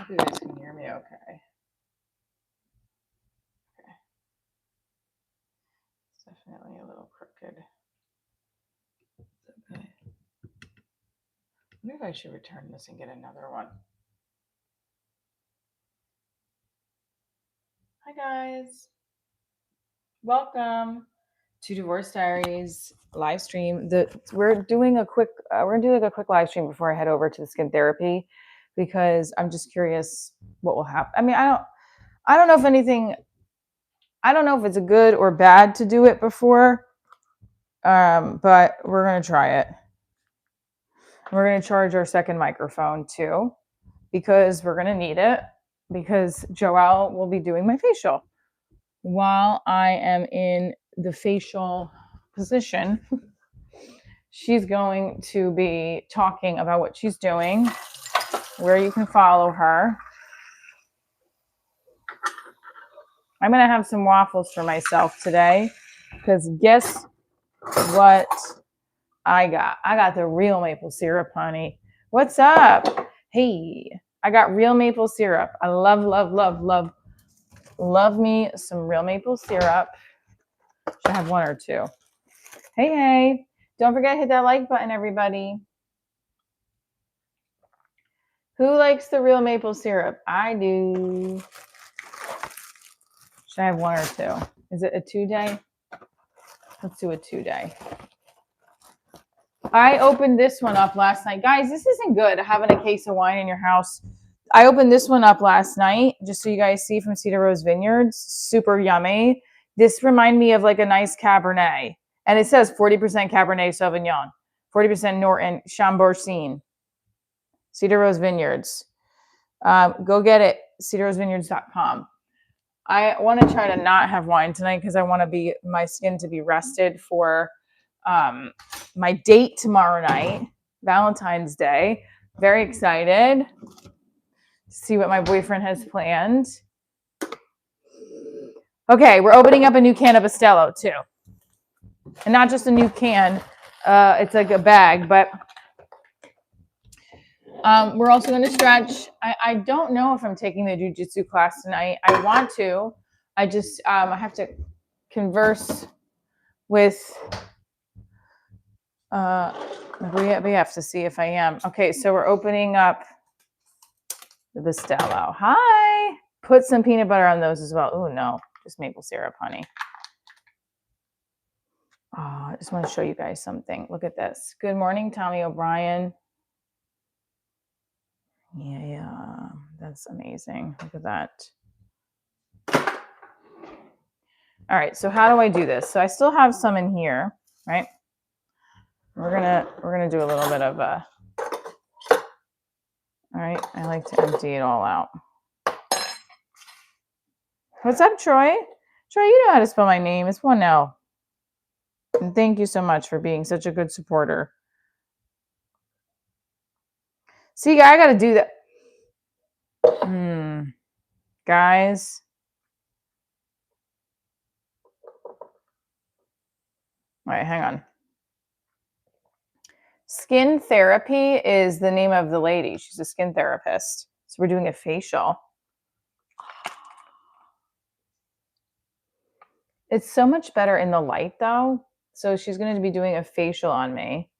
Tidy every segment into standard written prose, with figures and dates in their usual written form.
hope you guys can hear me okay. It's definitely a little crooked. Okay. I wonder if I should return this and get another one. Hi guys. Welcome to Divorce Diaries live stream. We're doing a quick live stream before I head over to the skin therapy because I'm just curious what will happen. I mean, I don't know if it's a good or bad to do it before, but we're gonna try it. We're gonna charge our second microphone too because we're gonna need it because Joelle will be doing my facial while I am in the facial position. She's going to be talking about what she's doing, where you can follow her. I'm going to have some waffles for myself today because guess what I got? I got the real maple syrup, honey. What's up? Hey, I got real maple syrup. I love me some real maple syrup. Should have one or two. Hey. Don't forget to hit that like button, everybody. Who likes the real maple syrup? I do. Should I have one or two? Is it a 2-day? Let's do a 2-day. I opened this one up last night. Guys, this isn't good, having a case of wine in your house. I opened this one up last night, just so you guys see, from Cedar Rose Vineyards. Super yummy. This reminded me of like a nice Cabernet. And it says 40% Cabernet Sauvignon, 40% Norton Chambourcine. Cedar Rose Vineyards. Go get it, cedarrosevineyards.com. I want to try to not have wine tonight because I want my skin to be rested for my date tomorrow night, Valentine's Day. Very excited to see what my boyfriend has planned. Okay, we're opening up a new can of Bustelo too. And not just a new can, it's like a bag, but we're also going to stretch. I don't know if I'm taking the jiu-jitsu class tonight. I want to. I just I have to converse with we have to see if I am. Okay, so we're opening up the Bustelo. Hi. Put some peanut butter on those as well. Oh no, just maple syrup, honey. Oh, I just want to show you guys something. Look at this. Good morning, Tommy O'Brien. Yeah, that's amazing. Look at that. All right, so how do I do this? So I still have some in here, right? We're gonna do a little bit of a. All right, I like to empty it all out. What's up, Troy? Troy, you know how to spell my name. It's one L. And thank you so much for being such a good supporter. See, I got to do that. Guys. All right, hang on. Skin therapy is the name of the lady. She's a skin therapist. So we're doing a facial. It's so much better in the light, though. So she's going to be doing a facial on me.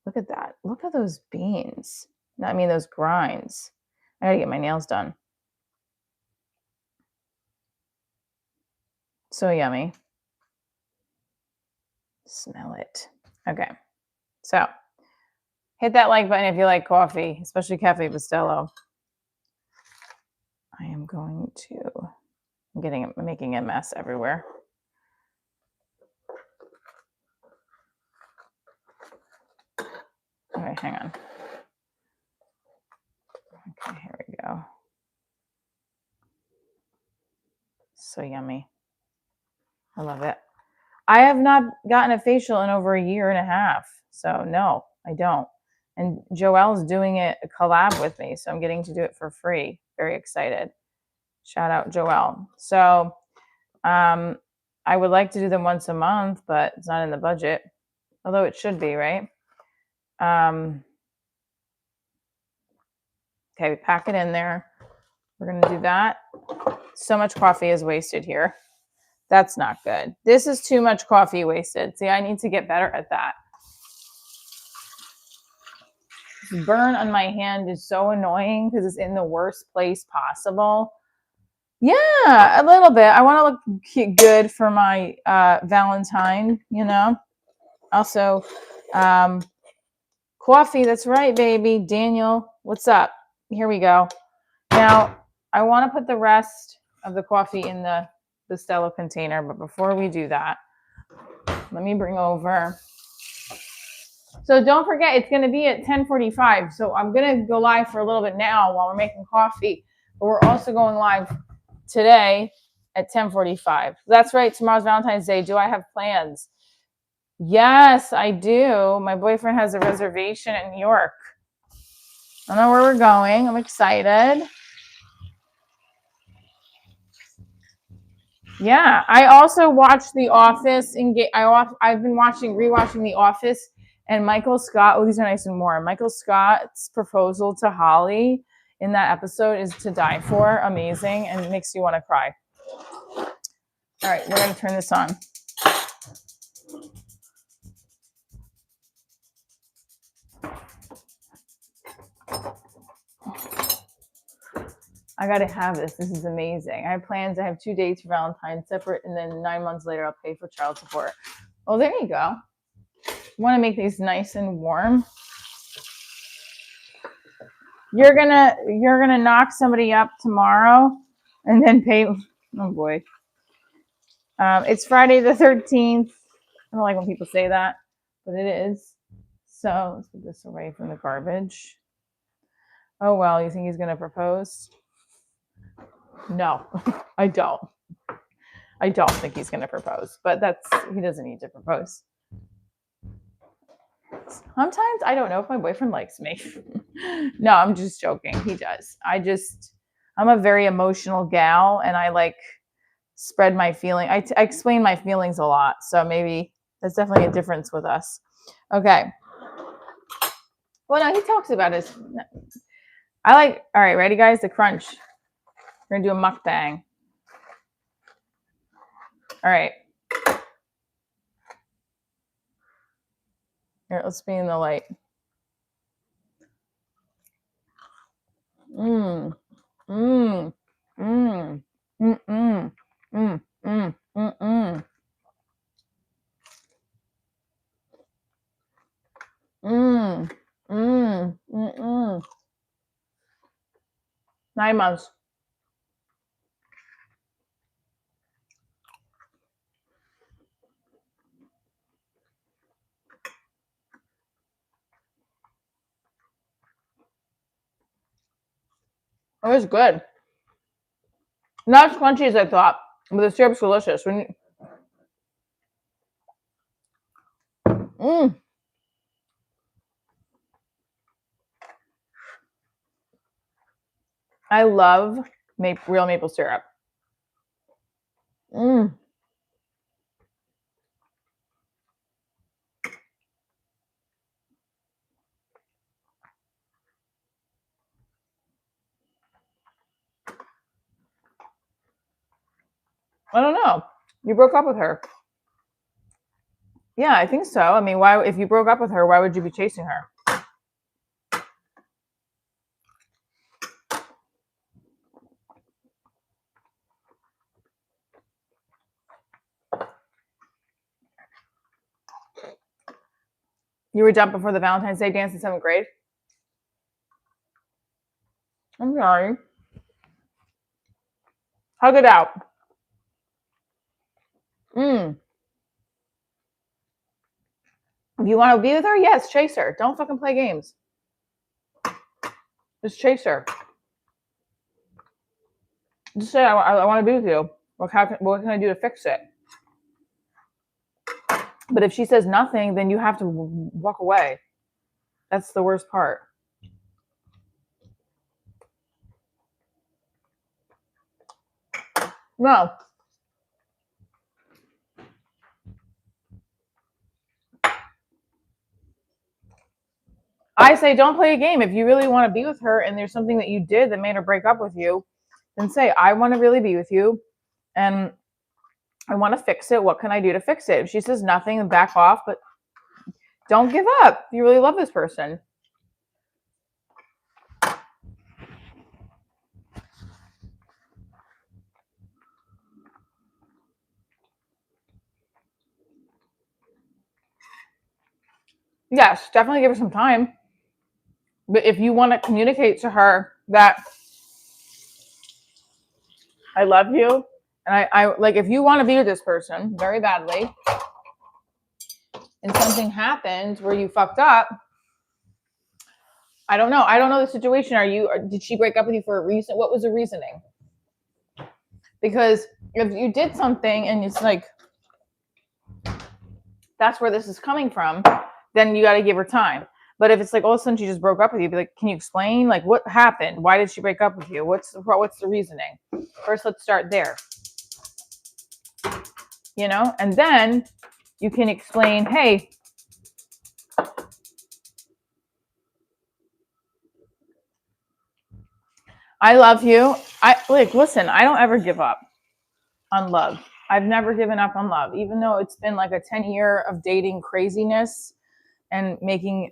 Look at that. Look at those beans. I mean, those grinds. I got to get my nails done. So yummy. Smell it. Okay. So hit that like button if you like coffee, especially Cafe Bustelo. I am going to, I'm making a mess everywhere. Okay, hang on. Okay, here we go. So yummy. I love it. I have not gotten a facial in over 1.5 years. So no, I don't. And Joelle's doing it a collab with me. So I'm getting to do it for free. Very excited. Shout out Joelle. So I would like to do them once a month, but it's not in the budget. Although it should be, right? Okay, we pack it in there. We're going to do that. So much coffee is wasted here. That's not good. This is too much coffee wasted. See, I need to get better at that. This burn on my hand is so annoying because it's in the worst place possible. Yeah, a little bit. I want to look good for my Valentine, you know. Also, coffee. That's right, baby. Daniel, what's up? Here we go. Now, I want to put the rest of the coffee in the Stella container, but before we do that, let me bring over. So don't forget, it's going to be at 10:45. So I'm going to go live for a little bit now while we're making coffee, but we're also going live today at 10:45. That's right. Tomorrow's Valentine's Day. Do I have plans? Yes, I do. My boyfriend has a reservation in New York. I don't know where we're going. I'm excited. Yeah, I also watched The Office. I've been rewatching The Office, and Michael Scott. Oh, these are nice and warm. Michael Scott's proposal to Holly in that episode is to die for. Amazing, and it makes you want to cry. All right, we're gonna turn this on. I gotta have this. This is amazing. I have plans. I have 2 dates for Valentine's separate, and then 9 months later, I'll pay for child support. Oh, there you go. Want to make these nice and warm. You're gonna knock somebody up tomorrow, and then pay. Oh boy. It's Friday the 13th. I don't like when people say that, but it is. So let's put this away from the garbage. Oh well, you think he's gonna propose? No, I don't. I don't think he's gonna propose, but he doesn't need to propose. Sometimes I don't know if my boyfriend likes me. No, I'm just joking. He does. I'm a very emotional gal, and I like spread my feeling. I explain my feelings a lot, so maybe that's definitely a difference with us. Okay. Well, no, he talks about his. All right, ready, guys? The crunch. We're gonna do a mukbang. All right. Here, let's be in the light. Mmm. Mmm. Mmm. Mmm. Mmm. Mmm. Mmm. Mmm. Mmm. Mmm. Mmm. 9 months. It was good. Not as crunchy as I thought, but the syrup's delicious. I love real maple syrup. I don't know. You broke up with her. Yeah, I think so. I mean, why? If you broke up with her, why would you be chasing her? You were dumped before the Valentine's Day dance in 7th grade? I'm sorry. Hug it out. If you want to be with her, yes, chase her. Don't fucking play games. Just chase her. Just say, I want to be with you. What can I do to fix it? But if she says nothing, then you have to walk away. That's the worst part. No. I say don't play a game. If you really want to be with her and there's something that you did that made her break up with you, and say, I want to really be with you and I want to fix it. What can I do to fix it? If she says nothing, then back off, but don't give up. You really love this person. Yes, definitely give her some time. But if you want to communicate to her that I love you, and I like, if you want to be with this person very badly, and something happens where you fucked up, I don't know. I don't know the situation. Did she break up with you for a reason? What was the reasoning? Because if you did something and it's like, that's where this is coming from, then you got to give her time. But if it's like all of a sudden she just broke up with you, be like, can you explain? Like, what happened? Why did she break up with you? What's the reasoning? First, let's start there. And then you can explain, hey, I love you. Listen, I don't ever give up on love. I've never given up on love, even though it's been like a 10-year of dating craziness and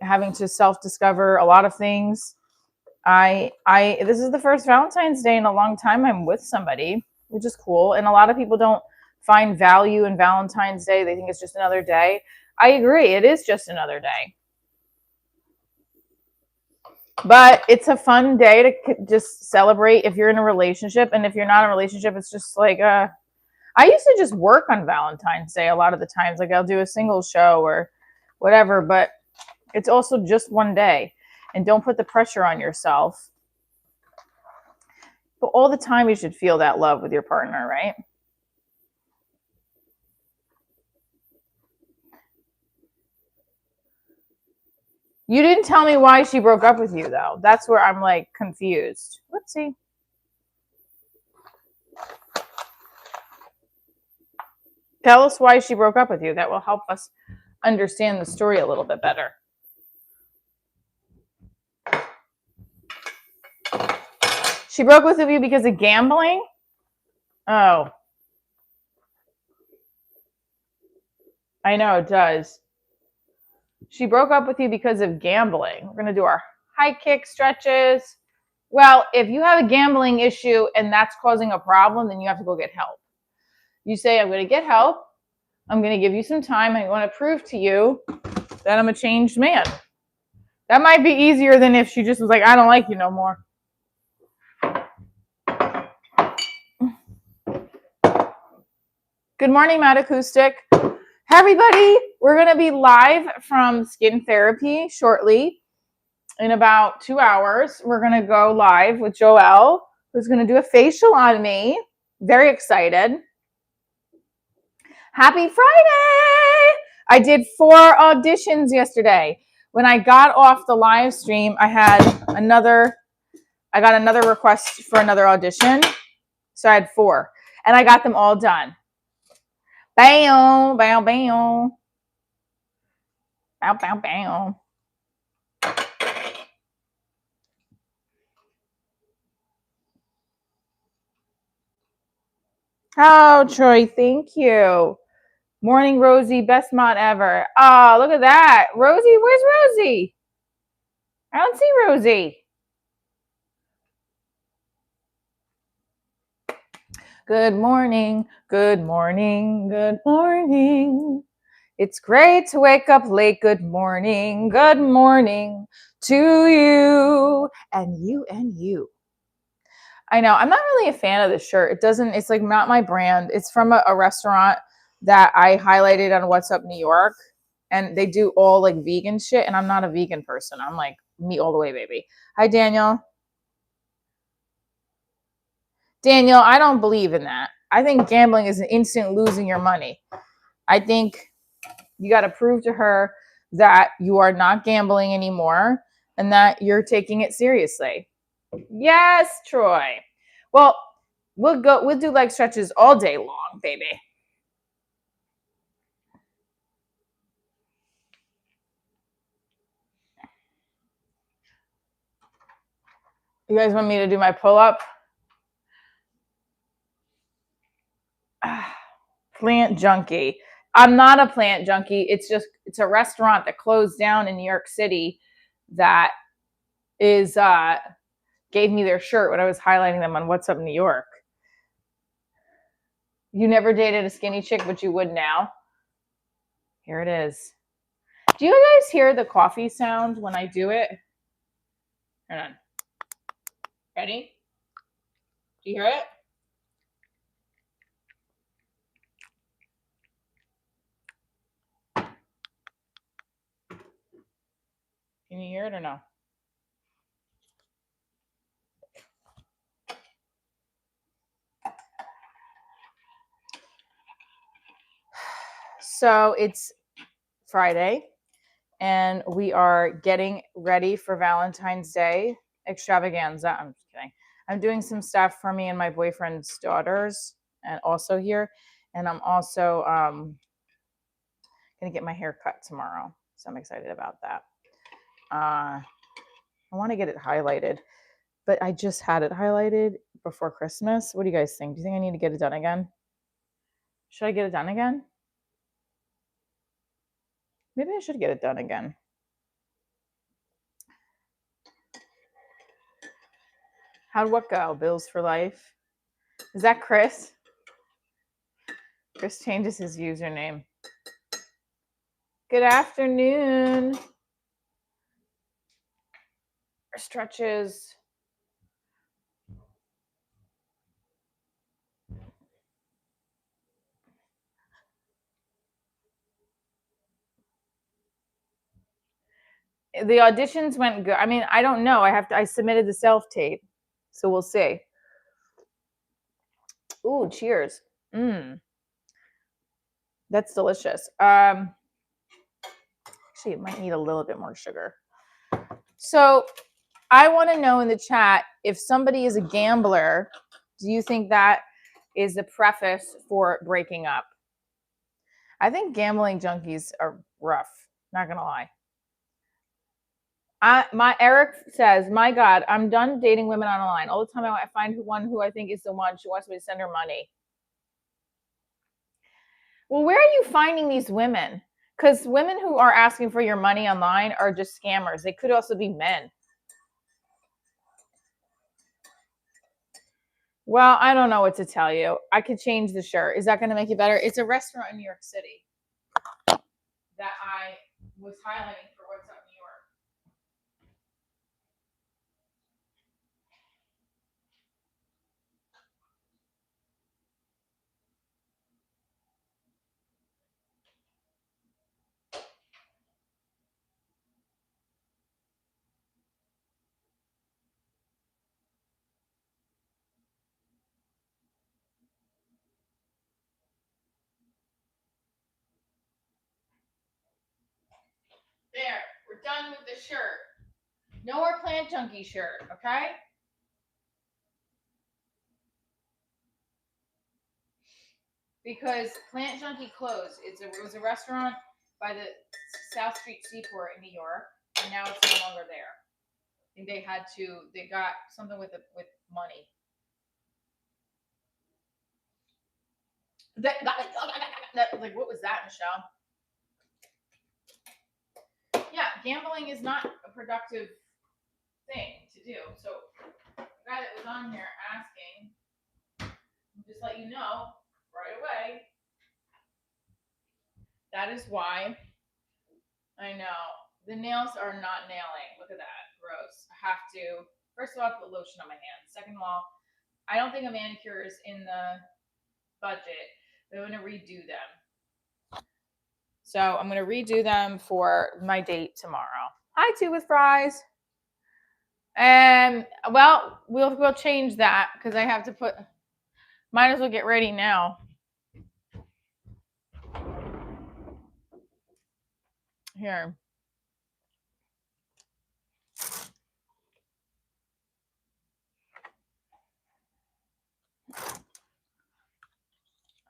having to self-discover a lot of things. This is the first Valentine's Day in a long time I'm with somebody, which is cool. And a lot of people don't find value in Valentine's Day. They think it's just another day. I agree. It is just another day. But it's a fun day to just celebrate if you're in a relationship. And if you're not in a relationship, it's just like, I used to just work on Valentine's Day a lot of the times. Like I'll do a single show or whatever, but it's also just one day. And don't put the pressure on yourself. But all the time you should feel that love with your partner, right? You didn't tell me why she broke up with you, though. That's where I'm like confused. Let's see. Tell us why she broke up with you. That will help us understand the story a little bit better. She broke with you because of gambling? Oh. I know, it does. She broke up with you because of gambling. We're going to do our high kick stretches. Well, if you have a gambling issue and that's causing a problem, then you have to go get help. You say, I'm going to get help. I'm going to give you some time. I want to prove to you that I'm a changed man. That might be easier than if she just was like, I don't like you no more. Good morning, Matt Acoustic. Hey, everybody. We're going to be live from Skin Therapy shortly. In about 2 hours, we're going to go live with Joelle, who's going to do a facial on me. Very excited. Happy Friday! I did 4 auditions yesterday. When I got off the live stream, I got another request for another audition. So I had 4. And I got them all done. Bam, bam, bam. Bam, bam, bam. Oh, Troy, thank you. Morning, Rosie. Best mod ever. Oh, look at that. Rosie, where's Rosie? I don't see Rosie. Good morning. Good morning. Good morning. It's great to wake up late. Good morning. Good morning to you and you and you. I know. I'm not really a fan of this shirt. It's like not my brand. It's from a restaurant that I highlighted on What's Up New York. And they do all like vegan shit. And I'm not a vegan person. I'm like meat all the way, baby. Hi, Daniel. Daniel, I don't believe in that. I think gambling is an instant losing your money. I think you got to prove to her that you are not gambling anymore and that you're taking it seriously. Yes, Troy. Well, we'll do leg stretches all day long, baby. You guys want me to do my pull-up? plant junkie. I'm not a plant junkie. It's a restaurant that closed down in New York City that is gave me their shirt when I was highlighting them on What's Up New York. You never dated a skinny chick, but you would now. Here it is. Do you guys hear the coffee sound when I do it? Hold on. Ready? Do you hear it? Can you hear it or no? So it's Friday, and we are getting ready for Valentine's Day extravaganza. I'm just kidding. I'm doing some stuff for me and my boyfriend's daughters, and also here. And I'm also gonna get my hair cut tomorrow, so I'm excited about that. I want to get it highlighted, but I just had it highlighted before Christmas. What do you guys think? Do you think I need to get it done again? Should I get it done again? Maybe I should get it done again. How'd what go? Bills for life? Is that Chris? Chris changes his username. Good afternoon. Stretches. The auditions went good. I mean, I don't know. I submitted the self-tape. So we'll see. Ooh, cheers. That's delicious. Actually, it might need a little bit more sugar. So I want to know in the chat, if somebody is a gambler, do you think that is the preface for breaking up? I think gambling junkies are rough. Not gonna lie. Eric says, "My God, I'm done dating women online. All the time I find one who I think is the one. She wants me to send her money." Well, where are you finding these women? Because women who are asking for your money online are just scammers. They could also be men. Well, I don't know what to tell you. I could change the shirt. Is that going to make it better? It's a restaurant in New York City that I was highlighting for What's Up New York. There, we're done with the shirt. No more plant junkie shirt, okay? Because Plant Junkie closed. It was a restaurant by the South Street Seaport in New York, and now it's no longer there. I think they got something with money. Like, what was that, Michelle? Yeah, gambling is not a productive thing to do. So the guy that was on here asking, just let you know right away. That is why. I know. The nails are not nailing. Look at that. Gross. I have to, first of all, put lotion on my hands. Second of all, I don't think a manicure is in the budget. But I'm going to redo them. So I'm going to redo them for my date tomorrow. Hi, Two with Fries. Well, we'll change that because I have to put. Might as well get ready now. Here.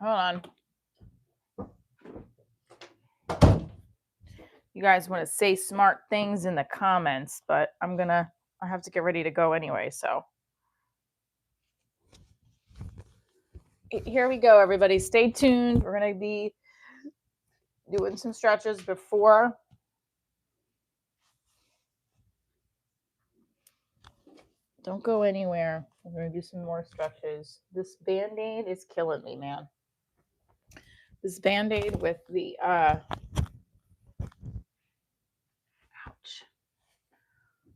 Hold on. You guys want to say smart things in the comments, but I have to get ready to go anyway, so. Here we go, everybody. Stay tuned. We're going to be doing some stretches before. Don't go anywhere. We're going to do some more stretches. This Band-Aid is killing me, man. This Band-Aid with the ouch.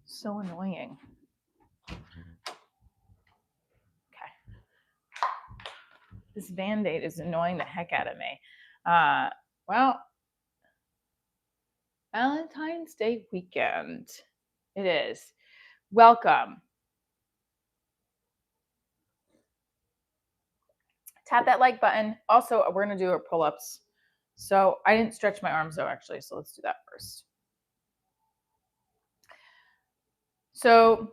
So annoying. Okay. This Band-Aid is annoying the heck out of me. Well, Valentine's Day weekend. It is. Welcome. Tap that like button. Also, we're going to do our pull-ups. So I didn't stretch my arms though, actually. So let's do that first. So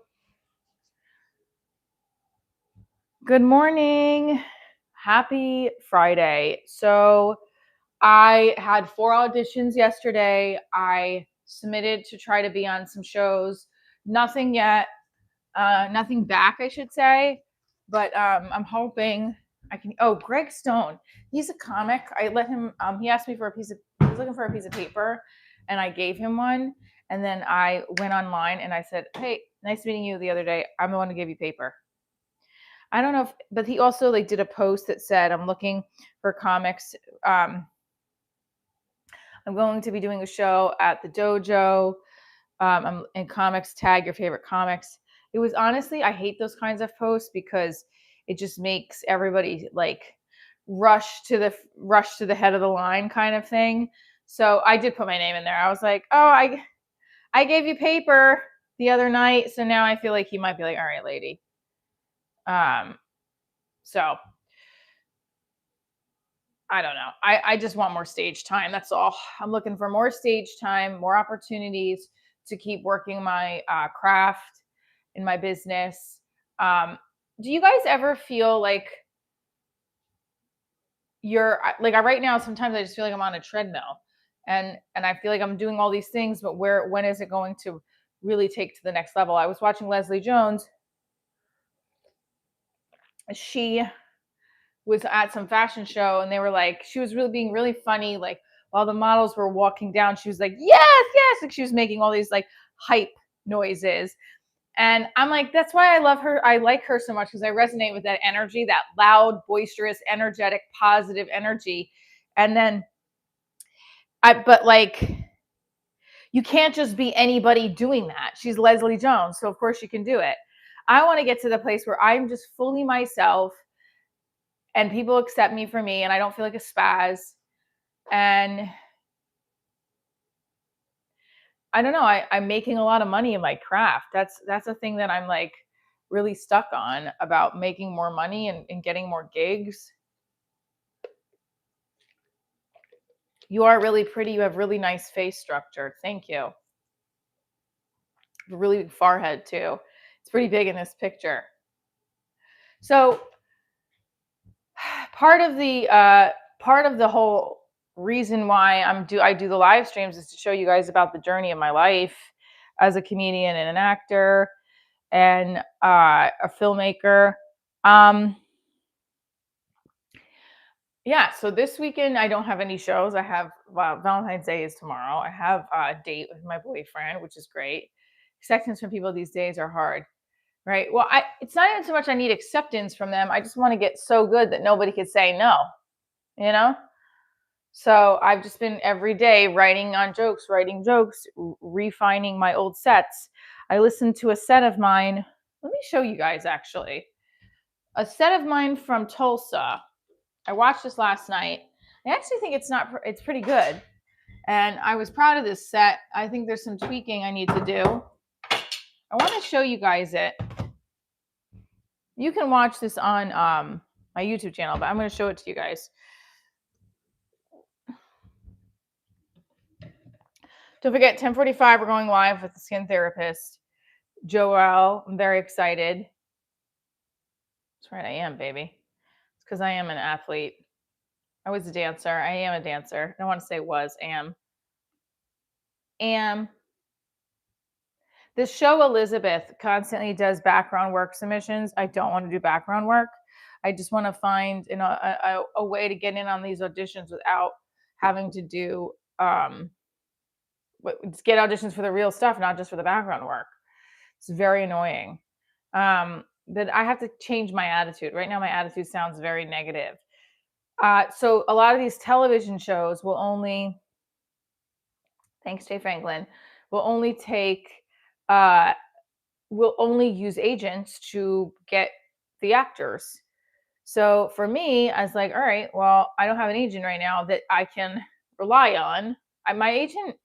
good morning. Happy Friday. So I had 4 auditions yesterday. I submitted to try to be on some shows. Nothing yet. Nothing back, I should say. But I'm hoping I can. Oh, Greg Stone. He's a comic. I let him. He asked me for a piece of. He was looking for a piece of paper, and I gave him one. And then I went online and I said, "Hey, nice meeting you the other day. I'm the one who gave you paper." I don't know if, but he also like did a post that said, "I'm looking for comics. I'm going to be doing a show at the dojo. I'm in comics. Tag your favorite comics." It was honestly, I hate those kinds of posts because it just makes everybody like rush to the head of the line kind of thing. So I did put my name in there. I was like, "Oh, I gave you paper the other night, so now I feel like he might be like, all right, lady." So I don't know. I just want more stage time. That's all. I'm looking for more stage time, more opportunities to keep working my craft in my business. Do you guys ever feel like you're like right now? Sometimes I just feel like I'm on a treadmill, and I feel like I'm doing all these things, but when is it going to really take to the next level? I was watching Leslie Jones. She was at some fashion show and they were like, she was really being really funny. Like while the models were walking down, she was like, yes, yes. Like she was making all these like hype noises. And I'm like, that's why I love her. I like her so much because I resonate with that energy, that loud, boisterous, energetic, positive energy. And then but like, you can't just be anybody doing that. She's Leslie Jones. So of course she can do it. I want to get to the place where I'm just fully myself and people accept me for me and I don't feel like a spaz. And I don't know, I'm making a lot of money in my craft. That's a thing that I'm like really stuck on, about making more money and getting more gigs. You are really pretty. You have really nice face structure. Thank you. A really big forehead too. It's pretty big in this picture. So part of the whole reason why I do the live streams is to show you guys about the journey of my life as a comedian and an actor and a filmmaker. Yeah, so this weekend I don't have any shows. I have Valentine's Day is tomorrow. I have a date with my boyfriend, which is great. Acceptance from people these days are hard, right? Well, it's not even so much I need acceptance from them. I just want to get so good that nobody could say no, you know? So I've just been every day writing jokes, refining my old sets. I listened to a set of mine. Let me show you guys actually. A set of mine from Tulsa. I watched this last night. I actually think it's pretty good. And I was proud of this set. I think there's some tweaking I need to do. I want to show you guys it. You can watch this on my YouTube channel, but I'm going to show it to you guys. Don't forget, 10:45, we're going live with the skin therapist, Joelle. I'm very excited. That's right, I am, baby. It's because I am an athlete. I was a dancer. I am a dancer. I don't want to say was, am. This show, Elizabeth, constantly does background work submissions. I don't want to do background work. I just want to find a way to get in on these auditions without having to do get auditions for the real stuff, not just for the background work. It's very annoying. That I have to change my attitude. Right now, my attitude sounds very negative. So a lot of these television shows will only, thanks Jay Franklin, will only take, will only use agents to get the actors. So for me, I was like, all right, well, I don't have an agent right now that I can rely on. My agent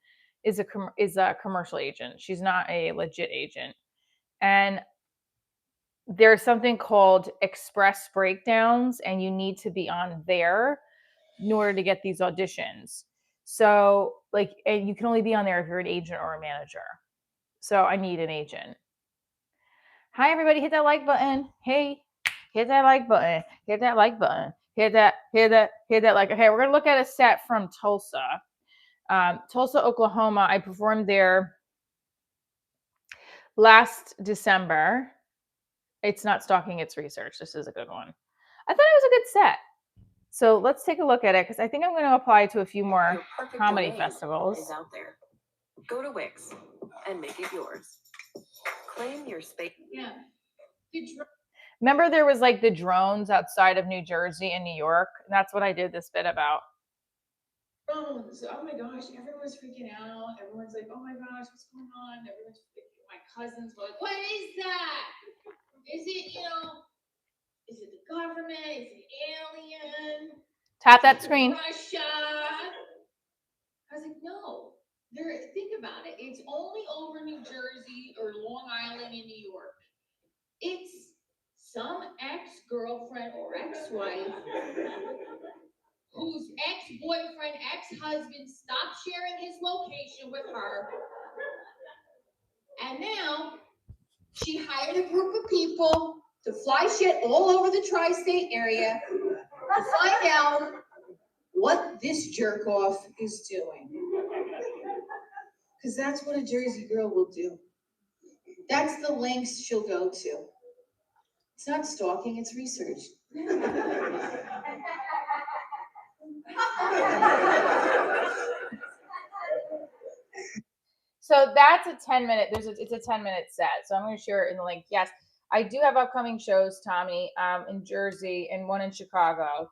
is a commercial agent. She's not a legit agent. And there's something called express breakdowns, and you need to be on there in order to get these auditions. So like, and you can only be on there if you're an agent or a manager. So I need an agent. Hi everybody, hit that like button. Hey, hit that like button. Hit that like button. Hit that like. Okay, we're gonna look at a set from Tulsa. Tulsa, Oklahoma. I performed there last December. It's not stalking, it's research. This is a good one. I thought it was a good set. So let's take a look at it because I think I'm going to apply to a few more comedy festivals. Is out there. Go to Wix and make it yours. Claim your space. Yeah. Remember there was like the drones outside of New Jersey and New York? And that's what I did this bit about. Drones. Oh my gosh, everyone's freaking out. Everyone's like, oh my gosh, what's going on? Everyone's freaking, my cousins were like, what is that? Is it, is it the government? Is it alien? Tap that screen. Russia. I was like, no. Think about it. It's only over New Jersey or Long Island in New York. It's some ex-girlfriend or ex-wife whose ex-boyfriend, ex-husband stopped sharing his location with her. And now she hired a group of people to fly shit all over the tri-state area to find out what this jerk-off is doing. Because that's what a Jersey girl will do. That's the lengths she'll go to. It's not stalking, it's research. So that's a 10-minute. It's a 10-minute set. So I'm going to share it in the link. Yes, I do have upcoming shows, Tommy, in Jersey and one in Chicago,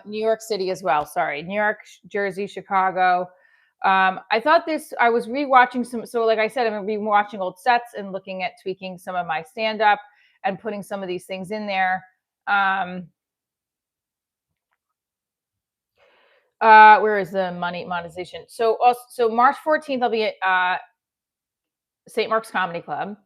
New York City as well. Sorry, New York, Jersey, Chicago. I thought I was rewatching some. So like I said, I'm rewatching old sets and looking at tweaking some of my stand-up and putting some of these things in there. Where is the monetization? So March 14th, I'll be at St. Mark's Comedy Club.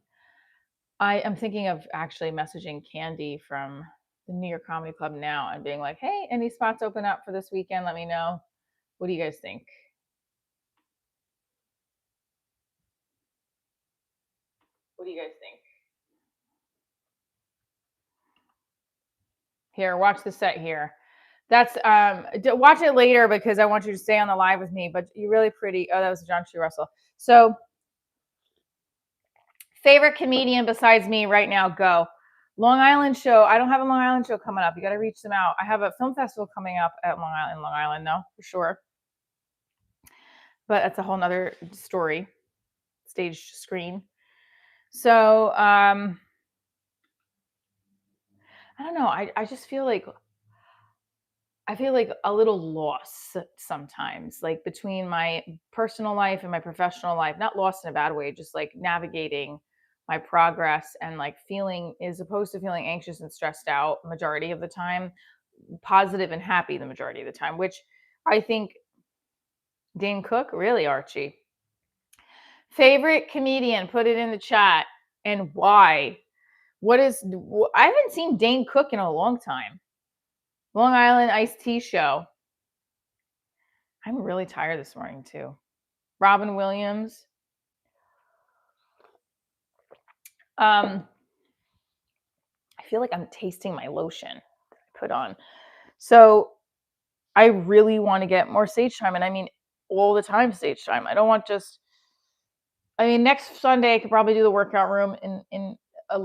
I am thinking of actually messaging Candy from the New York Comedy Club now and being like, hey, any spots open up for this weekend? Let me know. What do you guys think? What do you guys think? Here, watch the set here. That's watch it later because I want you to stay on the live with me. But you're really pretty. Oh, that was John C. Russell. So, favorite comedian besides me right now? Go. Long Island show. I don't have a Long Island show coming up. You got to reach them out. I have a film festival coming up at Long Island, though, for sure. But that's a whole nother story. Stage screen. So, I don't know. I just feel like a little lost sometimes, like between my personal life and my professional life. Not lost in a bad way, just like navigating my progress and like feeling, as opposed to feeling anxious and stressed out majority of the time, positive and happy the majority of the time, which I think Dane Cook, really, Archie. Favorite comedian, put it in the chat, and why. I haven't seen Dane Cook in a long time. Long Island Iced Tea Show. I'm really tired this morning too. Robin Williams. I feel like I'm tasting my lotion that I put on. So I really want to get more stage time. And I mean, all the time stage time. I don't want next Sunday I could probably do the workout room in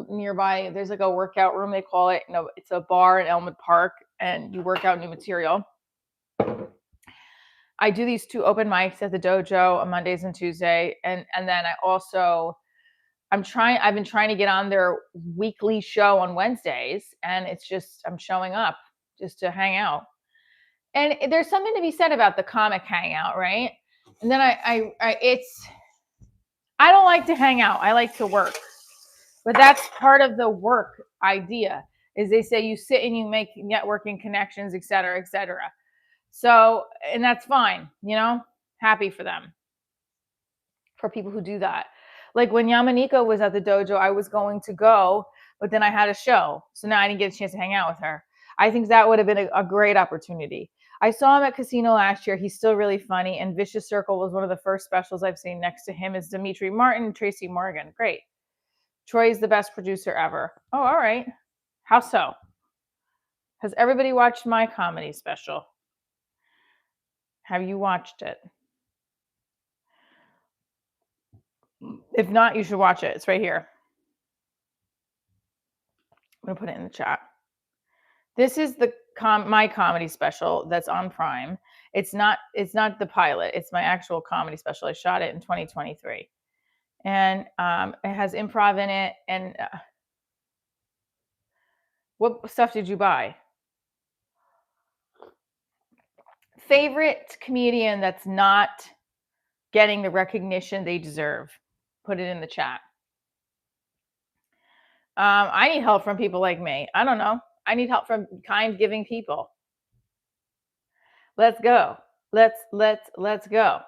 nearby. There's like a workout room, they call it. No, it's a bar in Elmwood Park, and you work out new material. I do these 2 open mics at the dojo on Mondays and Tuesday, and then I've been trying to get on their weekly show on Wednesdays, and it's just I'm showing up just to hang out. And there's something to be said about the comic hangout, right? And then I don't like to hang out. I like to work. But that's part of the work idea, is they say you sit and you make networking connections, et cetera, et cetera. So, and that's fine, happy for them, for people who do that. Like when Yamanika was at the dojo, I was going to go, but then I had a show. So now I didn't get a chance to hang out with her. I think that would have been a great opportunity. I saw him at Casino last year. He's still really funny. And Vicious Circle was one of the first specials I've seen. Next to him is Dimitri Martin and Tracy Morgan. Great. Troy's the best producer ever. Oh, all right. How so? Has everybody watched my comedy special? Have you watched it? If not, you should watch it. It's right here. I'm gonna put it in the chat. This is my comedy special that's on Prime. It's not the pilot. It's my actual comedy special. I shot it in 2023, and it has improv in it. And what stuff did you buy? Favorite comedian that's not getting the recognition they deserve? Put it in the chat. I need help from people like me. I don't know. I need help from kind, giving people. Let's go. Let's go.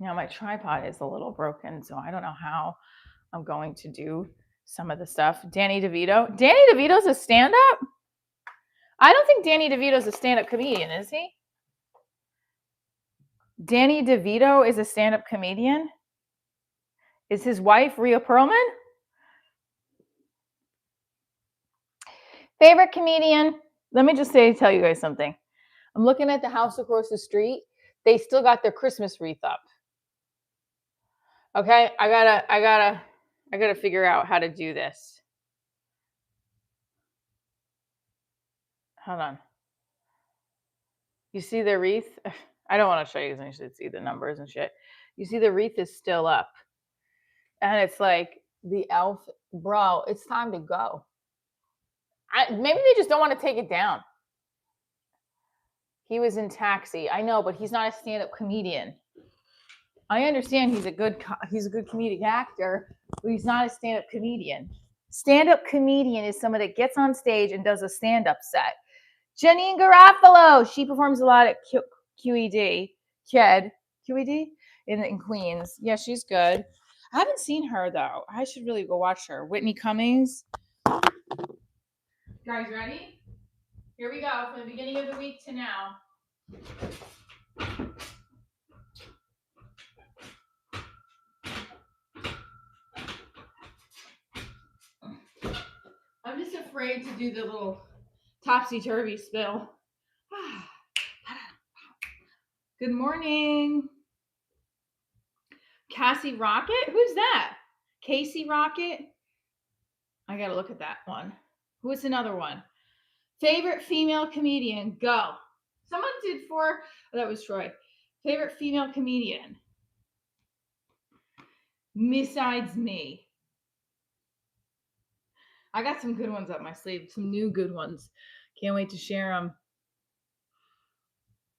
Now my tripod is a little broken, so I don't know how I'm going to do some of the stuff. Danny DeVito. Danny DeVito's a stand-up? I don't think Danny DeVito's a stand-up comedian, is he? Danny DeVito is a stand-up comedian? Is his wife Rhea Perlman? Favorite comedian? Let me just tell you guys something. I'm looking at the house across the street. They still got their Christmas wreath up. Okay, I gotta figure out how to do this. Hold on. You see the wreath? I don't want to show you because you should see the numbers and shit. You see the wreath is still up. And it's like the elf, bro, it's time to go. Maybe they just don't want to take it down. He was in Taxi. I know, but he's not a stand-up comedian. I understand he's a good comedic actor, but he's not a stand-up comedian. Stand-up comedian is someone that gets on stage and does a stand-up set. Janine Garofalo, she performs a lot at QED in Queens. Yeah, she's good. I haven't seen her though. I should really go watch her. Whitney Cummings. Guys, ready? Here we go from the beginning of the week to now. I'm just afraid to do the little topsy-turvy spill. Good morning. Cassie Rocket? Who's that? Casey Rocket? I gotta look at that one. Who's another one? Favorite female comedian? Go. Someone did 4. Oh, that was Troy. Favorite female comedian? Besides me. I got some good ones up my sleeve. Some new good ones. Can't wait to share them.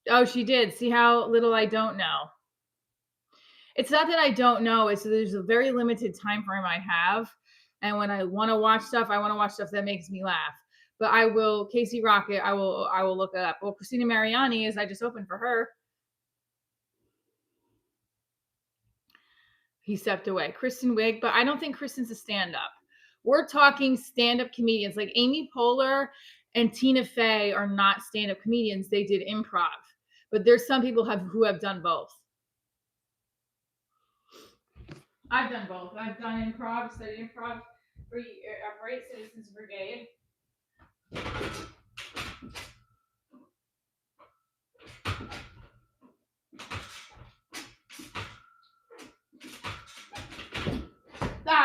Oh, she did. See how little I don't know. It's not that I don't know. It's there's a very limited time frame I have. And when I want to watch stuff, I want to watch stuff that makes me laugh. But I will, Casey Rocket, I will look it up. Well, Christina Mariani is, I just opened for her. He stepped away. Kristen Wiig, but I don't think Kristen's a stand-up. We're talking stand-up comedians. Like Amy Poehler and Tina Fey are not stand-up comedians. They did improv. But there's some people who have done both. I've done both. I've done improv, studied improv for Upright Citizens Brigade.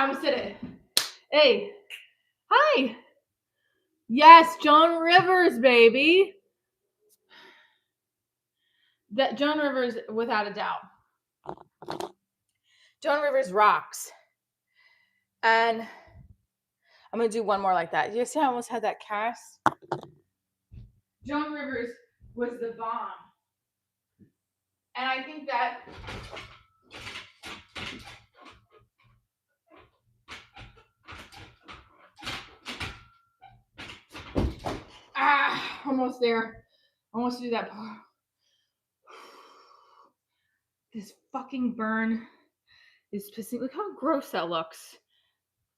I'm sitting. Hey. Hi. Yes, Joan Rivers, baby. That Joan Rivers, without a doubt. Joan Rivers rocks. And I'm going to do one more like that. You see I almost had that cast? Joan Rivers was the bomb. And I think that almost there. Almost do that part. This fucking burn is pissing. Look how gross that looks.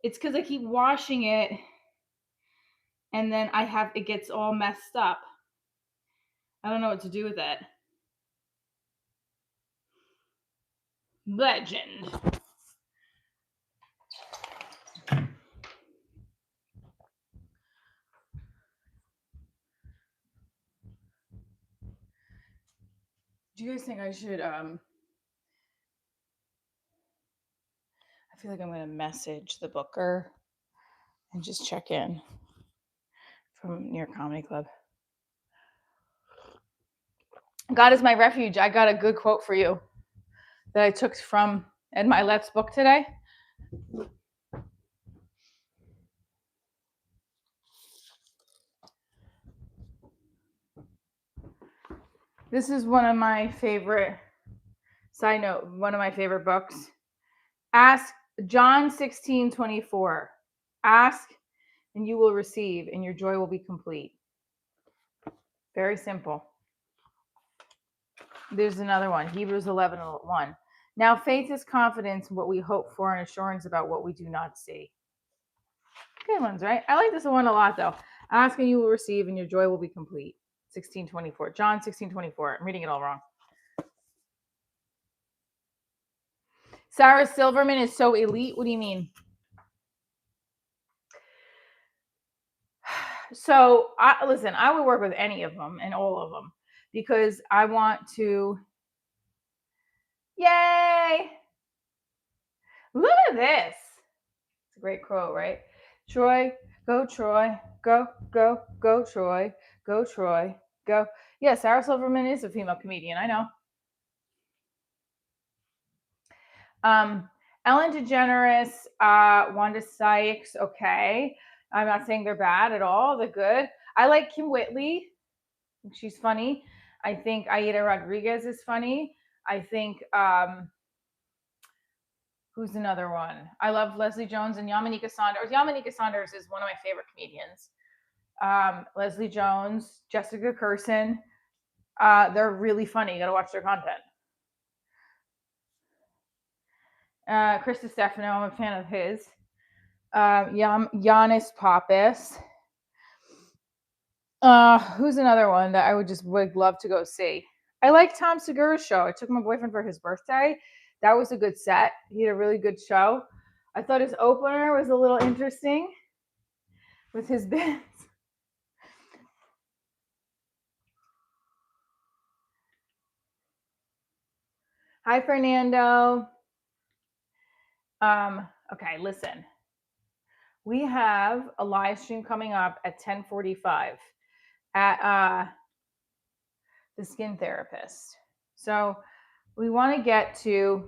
It's because I keep washing it and then it gets all messed up. I don't know what to do with it. Legend. Do you guys think I should I feel like I'm going to message the booker and just check in from New York Comedy Club. God is my refuge. I got a good quote for you that I took from Ed Milet's book today. This is one of my favorite, side note, one of my favorite books. Ask, John 16:24. Ask and you will receive and your joy will be complete. Very simple. There's another one, Hebrews 11:1. Now faith is confidence in what we hope for and assurance about what we do not see. Good ones, right? I like this one a lot though. Ask and you will receive and your joy will be complete. 16:24. John 16:24. I'm reading it all wrong. Sarah Silverman is so elite. What do you mean? So, listen, I would work with any of them and all of them because I want to. Yay! Look at this. It's a great quote, right? Troy, go Troy, go, go, go Troy, go Troy, go. Yeah, Sarah Silverman is a female comedian. I know. Ellen DeGeneres, Wanda Sykes, okay. I'm not saying they're bad at all. They're good. I like Kim Whitley. She's funny. I think Aida Rodriguez is funny. I think, who's another one? I love Leslie Jones and Yamaneika Saunders. Yamaneika Saunders is one of my favorite comedians. Leslie Jones, Jessica Kirson. They're really funny. You got to watch their content. Chris Stefano, I'm a fan of his. Giannis Pappas. Who's another one that I would love to go see? I like Tom Segura's show. I took my boyfriend for his birthday. That was a good set. He had a really good show. I thought his opener was a little interesting with his bits. Hi, Fernando. Okay, listen. We have a live stream coming up at 10:45 at the Skin Therapist. So we want to get the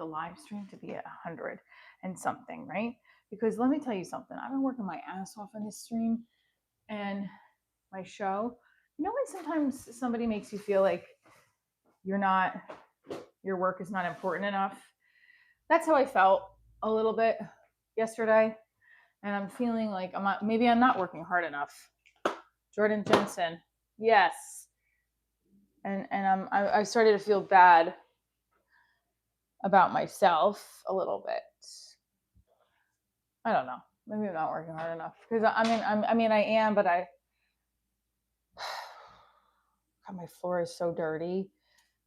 live stream to be at 100 and something, right? Because let me tell you something. I've been working my ass off on this stream and my show. You know when sometimes somebody makes you feel like your work is not important enough? That's how I felt a little bit yesterday. And I'm feeling like maybe I'm not working hard enough. Jordan Jensen. Yes. And I started to feel bad about myself a little bit. I don't know. Maybe I'm not working hard enough because I am, but God, my floor is so dirty.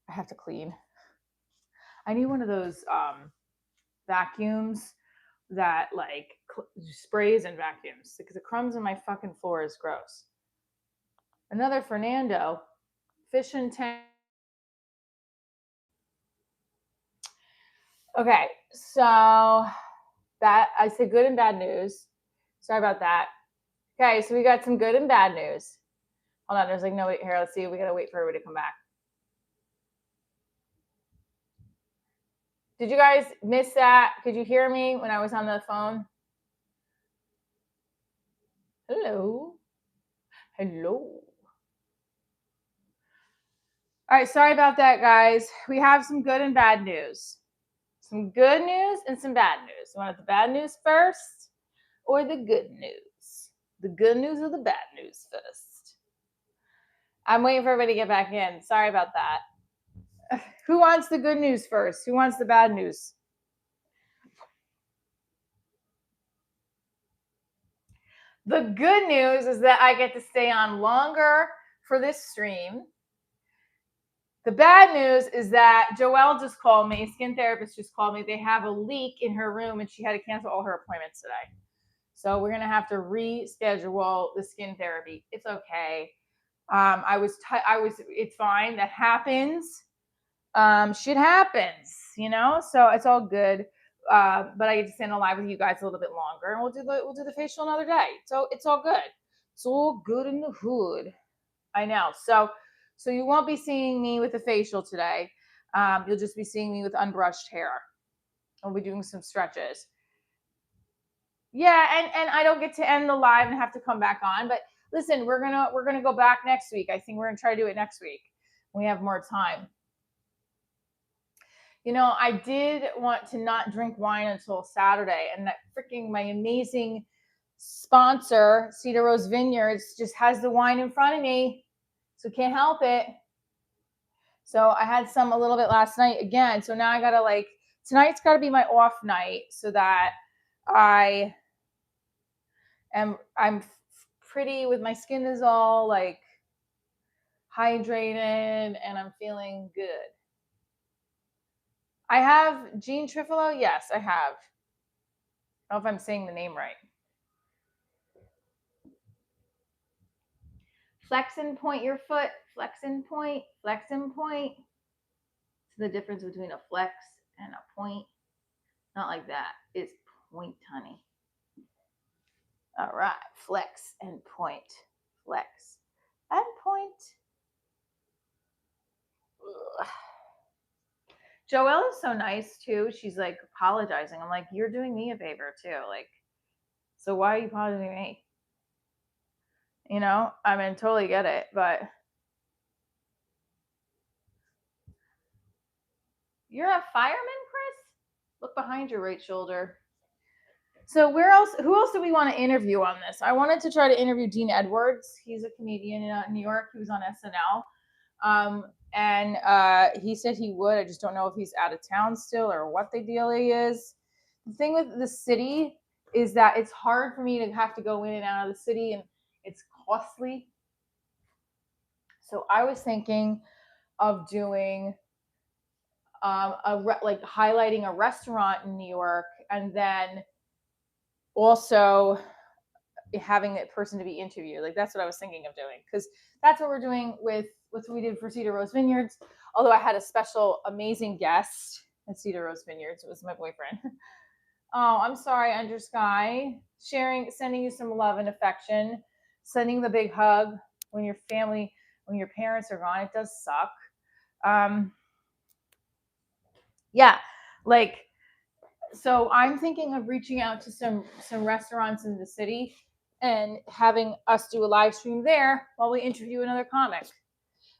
I have to clean. I need one of those vacuums that like sprays and vacuums because the crumbs in my fucking floor is gross. Another Fernando, fish and tank. Okay, so that I said good and bad news. Sorry about that. Okay, so we got some good and bad news. Hold on, there's like no wait here. Let's see. We gotta wait for everybody to come back. Did you guys miss that? Could you hear me when I was on the phone? Hello. Hello. All right, sorry about that, guys. We have some good and bad news. Some good news and some bad news. You want the bad news first or the good news? The good news or the bad news first? I'm waiting for everybody to get back in. Sorry about that. Who wants the good news first? Who wants the bad news? The good news is that I get to stay on longer for this stream. The bad news is that Joelle just called me, skin therapist just called me. They have a leak in her room and she had to cancel all her appointments today. So we're going to have to reschedule the skin therapy. It's okay. It's fine. That happens. Shit happens, so it's all good. But I get to stand alive with you guys a little bit longer and we'll do the facial another day. So it's all good. It's all good in the hood. I know. So you won't be seeing me with the facial today. You'll just be seeing me with unbrushed hair. I'll be doing some stretches. Yeah, and I don't get to end the live and have to come back on. But listen, we're gonna go back next week. I think we're gonna try to do it next week when we have more time. I did want to not drink wine until Saturday, and that freaking my amazing sponsor, Cedar Rose Vineyards, just has the wine in front of me, so can't help it. So I had some a little bit last night again. So now I gotta tonight's gotta be my off night so that I'm pretty with my skin is all hydrated and I'm feeling good. I have Jean Trifolo. Yes, I have. I don't know if I'm saying the name right. Flex and point your foot. Flex and point. Flex and point. It's the difference between a flex and a point. Not like that. It's point, honey. All right. Flex and point. Flex and point. Ugh. Joelle is so nice too. She's like apologizing. I'm like, you're doing me a favor too. So why are you apologizing to me? I mean, totally get it, but you're a fireman, Chris? Look behind your right shoulder. So who else do we want to interview on this? I wanted to try to interview Dean Edwards. He's a comedian in New York. He was on SNL. And he said he would. I just don't know if he's out of town still or what the deal is. The thing with the city is that it's hard for me to have to go in and out of the city, and it's costly. So I was thinking of doing highlighting a restaurant in New York, and then also having that person to be interviewed. That's what I was thinking of doing, because that's what we're doing with what we did for Cedar Rose Vineyards. Although I had a special amazing guest at Cedar Rose Vineyards. It was my boyfriend. Oh, I'm sorry, Under Sky. Sending you some love and affection, sending the big hug when your parents are gone. It does suck. Yeah, so I'm thinking of reaching out to some restaurants in the city and having us do a live stream there while we interview another comic.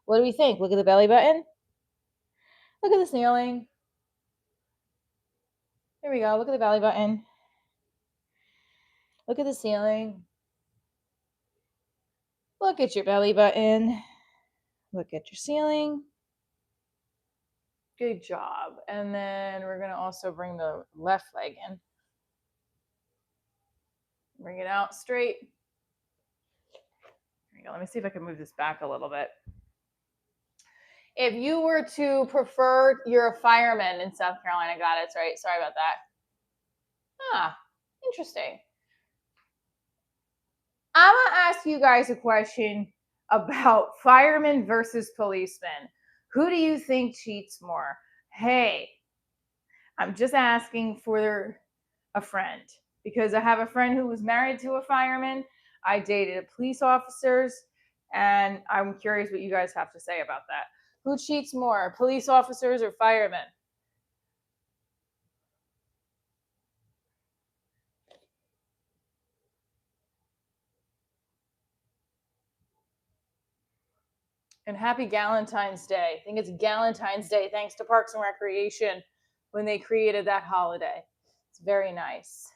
What do we think? Look at the belly button. Look at the ceiling. Here we go. Look at the belly button. Look at the ceiling. Look at your belly button. Look at your ceiling. Good job. And then we're going to also bring the left leg in. Bring it out straight. There we go. Let me see if I can move this back a little bit. If you were to prefer, you're a fireman in South Carolina. Got it. Right. Sorry about that. Interesting. I'm going to ask you guys a question about firemen versus policemen. Who do you think cheats more? Hey, I'm just asking for a friend because I have a friend who was married to a fireman. I dated police officers, and I'm curious what you guys have to say about that. Who cheats more, police officers or firemen? And happy Galentine's Day. I think it's Galentine's Day, thanks to Parks and Recreation when they created that holiday. It's very nice.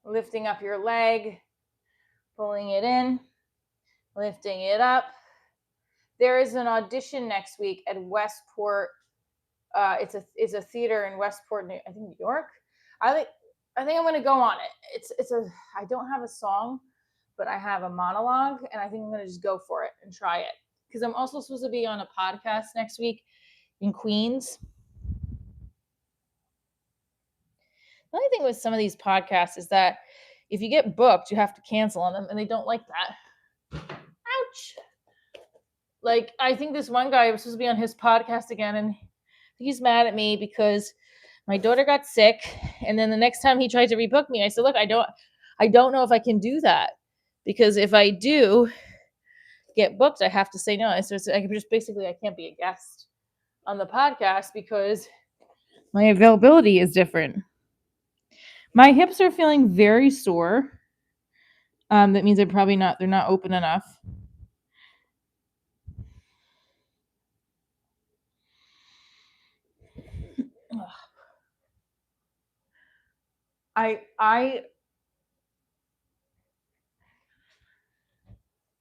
Lifting up your leg, pulling it in, lifting it up. There is an audition next week at Westport. It's a theater in Westport, I think New York. I think I'm gonna go on it. I don't have a song, but I have a monologue, and I think I'm gonna just go for it and try it because I'm also supposed to be on a podcast next week in Queens. The only thing with some of these podcasts is that if you get booked, you have to cancel on them, and they don't like that. Ouch. Like, I think this one guy was supposed to be on his podcast again, and he's mad at me because my daughter got sick, and then the next time he tried to rebook me, I said, look, I don't know if I can do that, because if I do get booked, I have to say no. So I can just basically, I can't be a guest on the podcast because my availability is different. My hips are feeling very sore. That means they're not open enough. I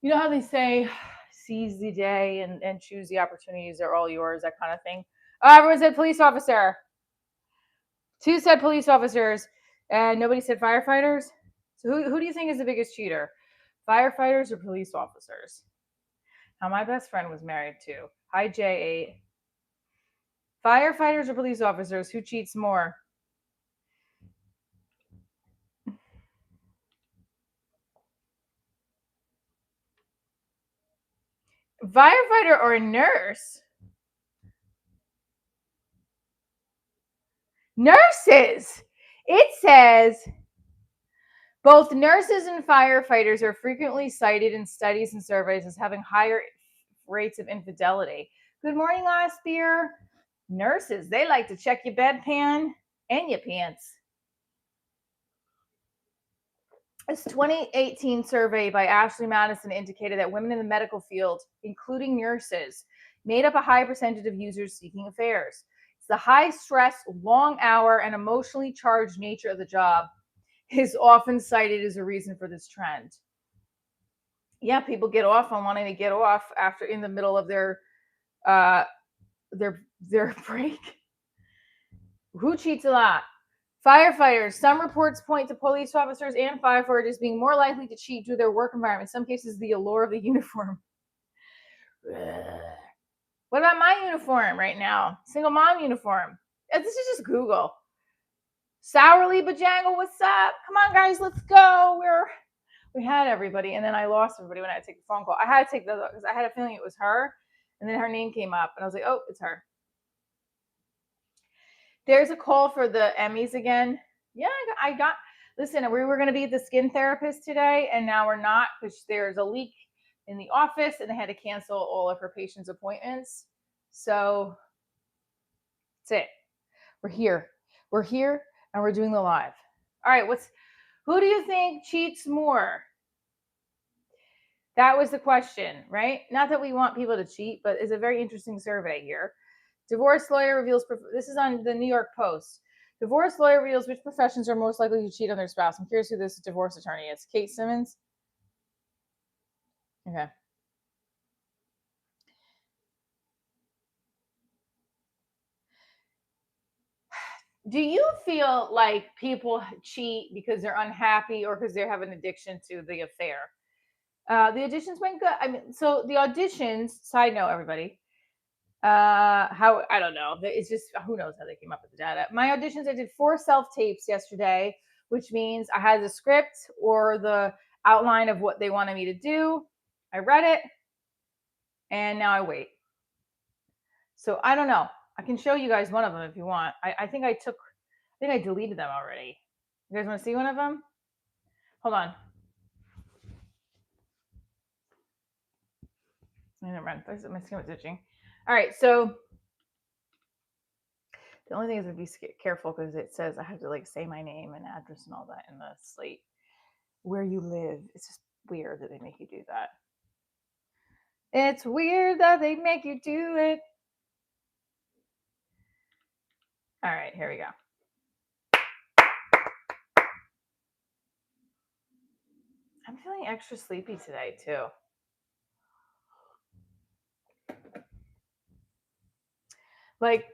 you know how they say seize the day and choose the opportunities, they're all yours, that kind of thing. Oh, everyone said police officer. 2 said police officers, and nobody said firefighters. So who do you think is the biggest cheater? Firefighters or police officers? Now, my best friend was married too. Hi, J8. Firefighters or police officers? Who cheats more? Firefighter or nurse? Nurses! It says both nurses and firefighters are frequently cited in studies and surveys as having higher rates of infidelity. Good morning, last beer. Nurses, they like to check your bedpan and your pants. This 2018 survey by Ashley Madison indicated that women in the medical field, including nurses, made up a high percentage of users seeking affairs. It's the high stress, long hour, and emotionally charged nature of the job is often cited as a reason for this trend. Yeah, people get off on wanting to get off after in the middle of their break. Who cheats a lot? Firefighters. Some reports point to police officers and firefighters being more likely to cheat due to their work environment. In some cases, the allure of the uniform. What about my uniform right now? Single mom uniform. This is just Google. Sourly Bajangle, what's up? Come on, guys, let's go. We had everybody, and then I lost everybody when I had to take the phone call. I had to take the because I had a feeling it was her, and then her name came up, and I was like, oh, it's her. There's a call for the Emmys again. Yeah, I got. Listen, we were going to be at the skin therapist today, and now we're not because there's a leak in the office, and they had to cancel all of her patients' appointments. So that's it. We're here. We're here, and we're doing the live. All right, who do you think cheats more? That was the question, right? Not that we want people to cheat, but it's a very interesting survey here. Divorce lawyer reveals, this is on the New York Post. Divorce lawyer reveals which professions are most likely to cheat on their spouse. I'm curious who this divorce attorney is. Kate Simmons? Okay. Do you feel like people cheat because they're unhappy or because they have an addiction to the affair? The auditions went good. I mean, so the auditions, side note, everybody, how I don't know, it's just who knows how they came up with the data. My auditions, I did 4 self-tapes yesterday, which means I had the script or the outline of what they wanted me to do. I read it, and now I wait. So I don't know. I can show you guys one of them if you want. I think I deleted them already. You guys want to see one of them? Hold on. Never mind. My skin was itching. All right, so the only thing is to be careful because it says I have to like say my name and address and all that in the slate. Where you live. It's just weird that they make you do that. It's weird that they make you do it. All right, here we go. I'm feeling extra sleepy today too. Like,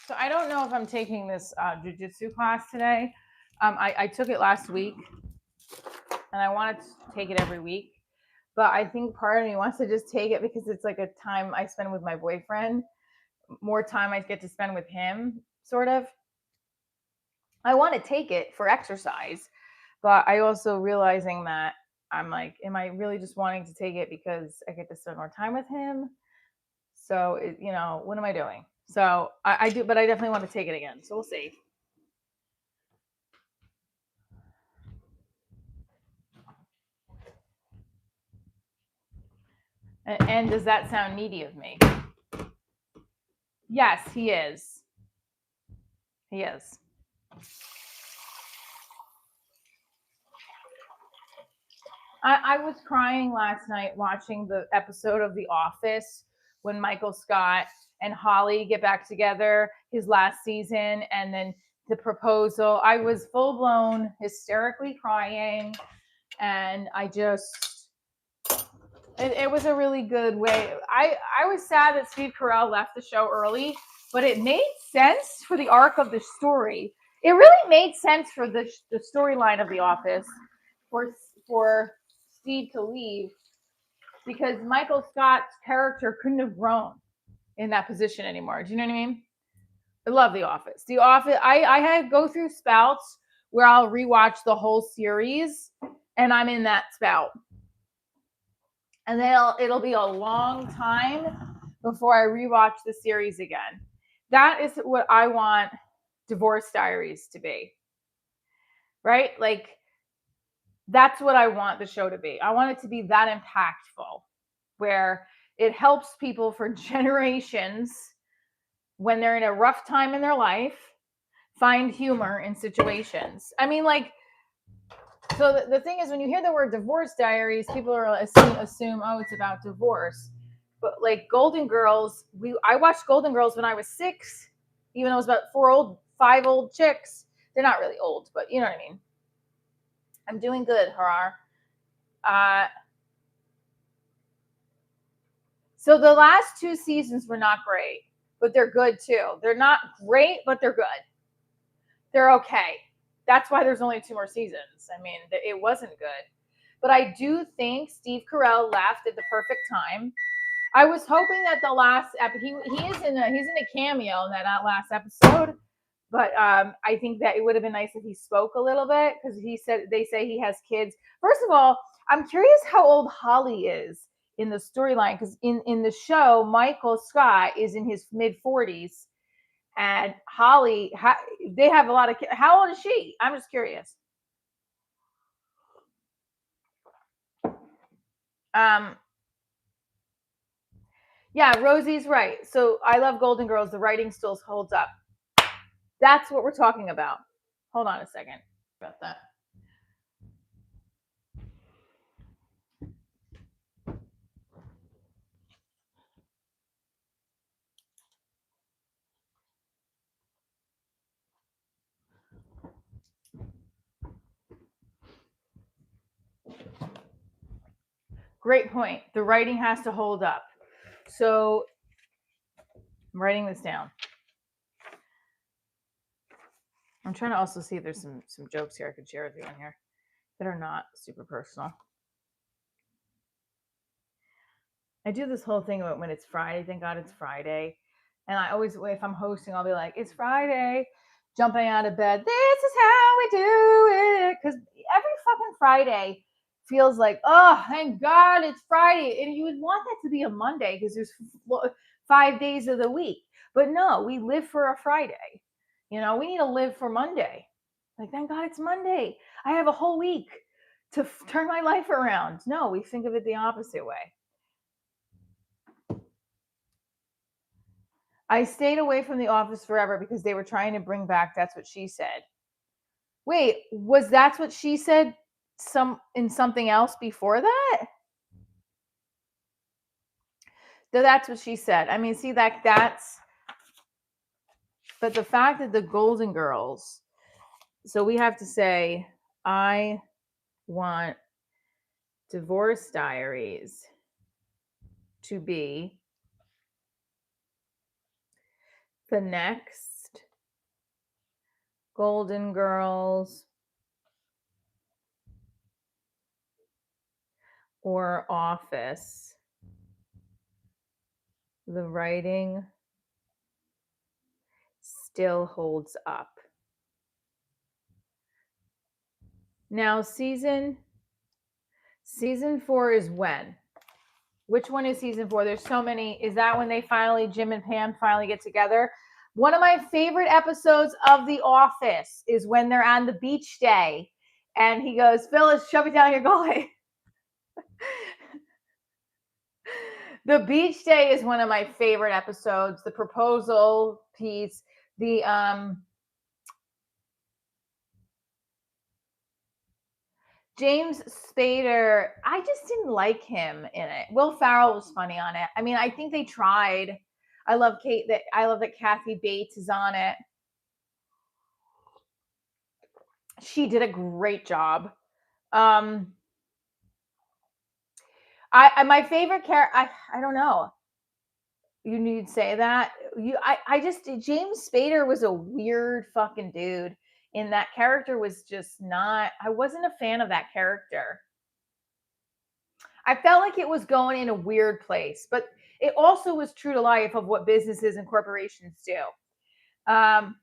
so I don't know if I'm taking this jujitsu class today. I took it last week, and I wanted to take it every week. But I think part of me wants to just take it because it's like a time I spend with my boyfriend, more time I get to spend with him, sort of. I want to take it for exercise, but I also realizing that I'm like, am I really just wanting to take it because I get to spend more time with him? So, what am I doing? So I do, but I definitely want to take it again. So we'll see. And does that sound needy of me? Yes, he is. He is. I was crying last night watching the episode of The Office when Michael Scott and Holly get back together, his last season, and then the proposal. I was full blown hysterically crying, and it was a really good way. I was sad that Steve Carell left the show early, but it made sense for the arc of the story. It really made sense for the storyline of The Office for Steve to leave because Michael Scott's character couldn't have grown in that position anymore. Do you know what I mean? I love The Office. The Office. I had go through spouts where I'll rewatch the whole series, and I'm in that spout. And then it'll be a long time before I rewatch the series again. That is what I want Divorce Diaries to be. Right? Like, that's what I want the show to be. I want it to be that impactful where it helps people for generations when they're in a rough time in their life find humor in situations. I mean, like, so the thing is, when you hear the word Divorce Diaries, people are assume, oh, it's about divorce. But like Golden Girls, I watched Golden Girls when I was 6, even though it was about 5 old chicks. They're not really old, but you know what I mean. I'm doing good, Harar. So the last 2 seasons were not great, but they're good too. They're not great, but they're good. They're okay. That's why there's only 2 more seasons. I mean, it wasn't good. But I do think Steve Carell left at the perfect time. I was hoping that the last he's in a cameo in that last episode, but I think that it would have been nice if he spoke a little bit because they say he has kids. First of all, I'm curious how old Holly is in the storyline because in the show, Michael Scott is in his mid-40s, and Holly they have a lot of kids. How old is she? I'm just curious. Yeah, Rosie's right. So I love Golden Girls. The writing still holds up. That's what we're talking about. Hold on a second about that. Great point. The writing has to hold up. So I'm writing this down. I'm trying to also see if there's some jokes here I could share with you on here that are not super personal. I do this whole thing about when it's Friday. Thank God it's Friday. And I always, if I'm hosting, I'll be like, it's Friday. jumping out of bed. This is how we do it. Because every fucking Friday feels like, oh, thank God it's Friday. And you would want that to be a Monday because there's 5 days of the week. But no, we live for a Friday. We need to live for Monday. Like, thank God it's Monday. I have a whole week to turn my life around. No, we think of it the opposite way. I stayed away from the office forever because they were trying to bring back That's What She Said. Wait, was That's What She Said in something else before that? That's What She Said. I mean, see, that's but the fact that the Golden Girls, so we have to say, I want Divorce Diaries to be the next Golden Girls or Office. The writing still holds up. Now, season 4 is when? Which one is season 4? There's so many. Is that when Jim and Pam finally get together? One of my favorite episodes of The Office is when they're on the beach day and he goes, Phyllis, shove it down your gullet. The beach day is one of my favorite episodes. The proposal piece, the James Spader, I just didn't like him in it. Will Ferrell was funny on it. I mean, I think they tried. I love that Kathy Bates is on it. She did a great job. My favorite character, I don't know. You need to say that. James Spader was a weird fucking dude. And that character was just not, I wasn't a fan of that character. I felt like it was going in a weird place, but it also was true to life of what businesses and corporations do. It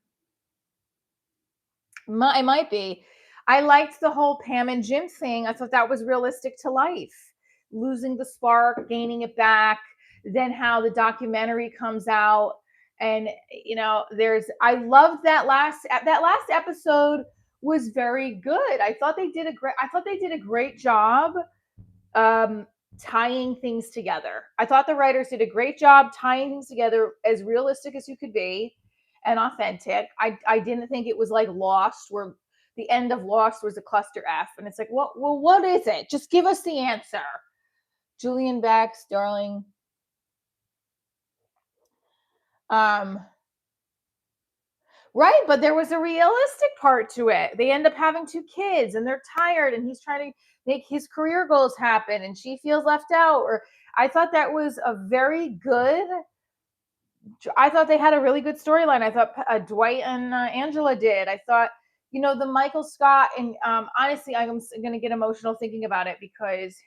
might be. I liked the whole Pam and Jim thing. I thought that was realistic to life. Losing the spark, gaining it back, then how the documentary comes out. And, I loved that last episode was very good. I thought they did a great job tying things together. I thought the writers did a great job tying things together as realistic as you could be and authentic. I didn't think it was like Lost, where the end of Lost was a cluster F. And it's like, well, what is it? Just give us the answer. Julian Beck's darling. Right, but there was a realistic part to it. They end up having 2 kids and they're tired and he's trying to make his career goals happen and she feels left out. Or I thought that was I thought they had a really good storyline. I thought Dwight and Angela did. I thought, the Michael Scott, and honestly, I'm going to get emotional thinking about it because,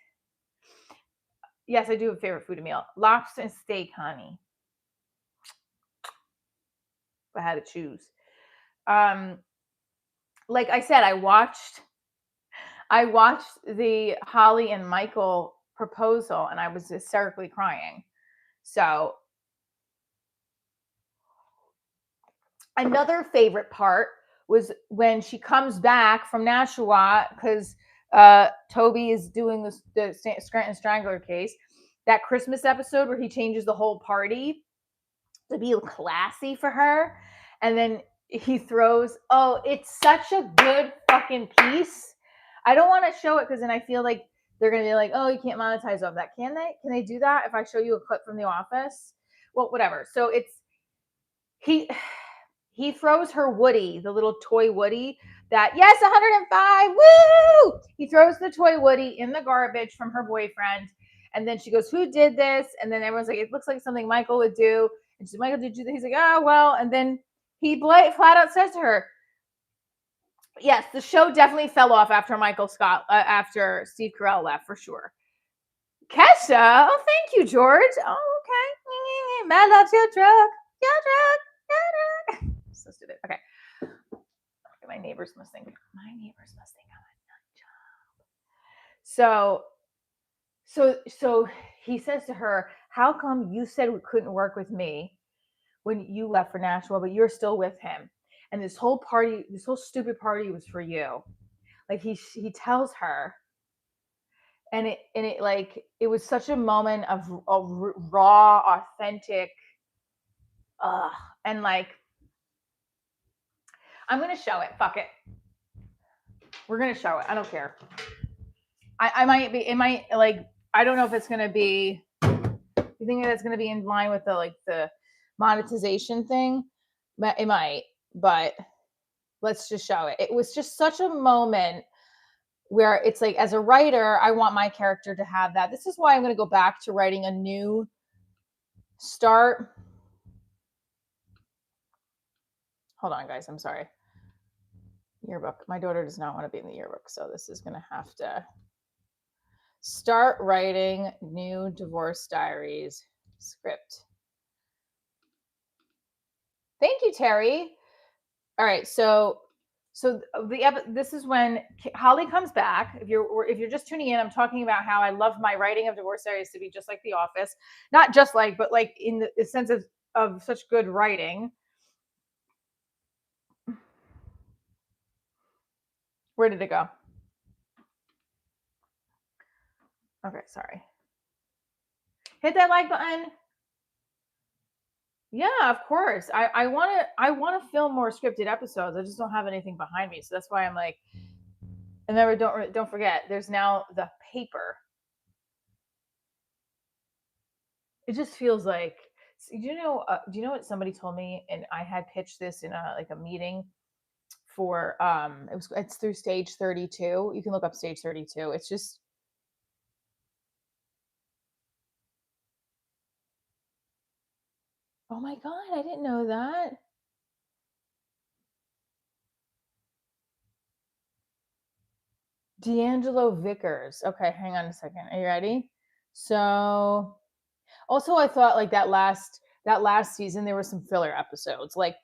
yes, I do have a favorite food meal. Lobster and steak, honey. If I had to choose. Like I said, I watched the Holly and Michael proposal and I was hysterically crying. So another favorite part was when she comes back from Nashua because Toby is doing the Scranton Strangler case. That Christmas episode where he changes the whole party to be classy for her. And then he throws, it's such a good fucking piece. I don't want to show it because then I feel like they're going to be like, oh, you can't monetize off that. Can they? Can they do that if I show you a clip from The Office? Well, whatever. So he throws her Woody, the little toy Woody that, yes, 105, woo! He throws the toy Woody in the garbage from her boyfriend. And then she goes, who did this? And then everyone's like, it looks like something Michael would do. And she's like, Michael, did you? He's like, oh, well. And then he flat out says to her, yes, the show definitely fell off after after Steve Carell left, for sure. Kesha, oh, thank you, George. Oh, okay. Mad loves your drug. So stupid. Okay. My neighbors must think I'm a nut job. So he says to her, "How come you said we couldn't work with me when you left for Nashville, but you're still with him? And this whole stupid party was for you." Like he tells her, and it like it was such a moment of raw, authentic, and like I'm gonna show it. Fuck it, we're gonna show it. I don't care. I might be. It might like I don't know if it's gonna be. You think that's gonna be in line with the monetization thing? But it might. But let's just show it. It was just such a moment where it's like, as a writer, I want my character to have that. This is why I'm going to go back to writing a new start. Hold on, guys. I'm sorry. Yearbook. My daughter does not want to be in the yearbook, so this is going to have to start writing new divorce diaries script. Thank you, Terry. All right, so this is when Holly comes back. If you're just tuning in, I'm talking about how I love my writing of divorce diaries to be just like The Office, not just like, but like in the sense of such good writing. Where did it go? Okay, sorry. Hit that like button. Yeah, of course. I want to film more scripted episodes. I just don't have anything behind me, so that's why I'm like. And then don't forget, there's now the paper. It just feels like, do you know what somebody told me? And I had pitched this in a meeting for it's through Stage 32. You can look up Stage 32. It's just, oh my god, I didn't know that. D'Angelo Vickers. Okay, hang on a second. Are you ready? So also I thought like that last season there were some filler episodes, like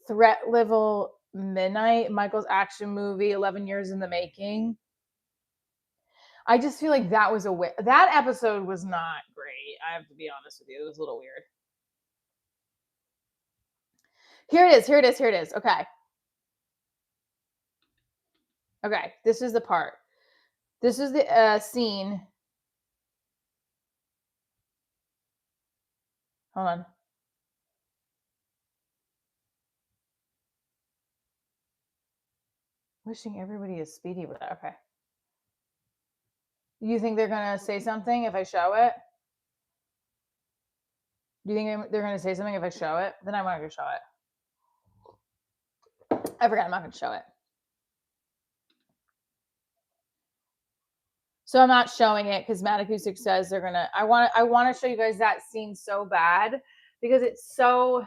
Threat Level Midnight, Michael's action movie, 11 Years in the Making. I just feel like that was that episode was not great. I have to be honest with you. It was a little weird. Here it is. Okay. Okay, this is the part. This is the scene. Hold on. Wishing everybody a speedy. Okay. You think they're gonna say something if I show it? Do you think they're gonna say something if I show it? Then I'm not gonna show it. I forgot I'm not gonna show it. So I'm not showing it because Matt Acoustic says they're gonna. I want to show you guys that scene so bad because it's so.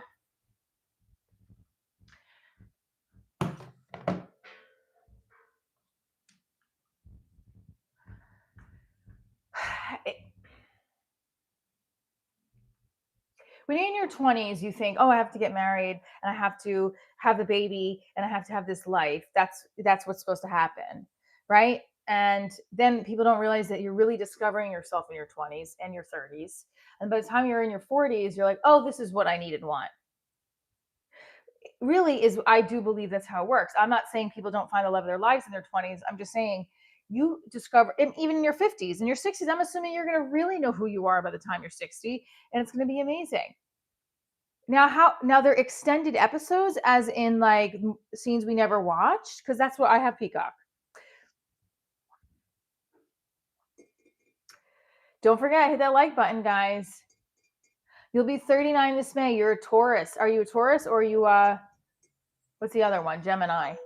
When you're in your 20s, you think, oh, I have to get married and I have to have the baby and I have to have this life. That's what's supposed to happen, right? And then people don't realize that you're really discovering yourself in your 20s and your 30s. And by the time you're in your 40s, you're like, oh, this is what I need and want. Really is, I do believe that's how it works. I'm not saying people don't find the love of their lives in their 20s. I'm just saying you discover, even in your 50s and your 60s, I'm assuming you're going to really know who you are by the time you're 60, and it's going to be amazing. Now they're extended episodes, as in like scenes we never watched, because that's what I have Peacock. Don't forget, hit that like button, guys. You'll be 39 this May. You're a Taurus. Are you a Taurus or are you what's the other one? Gemini.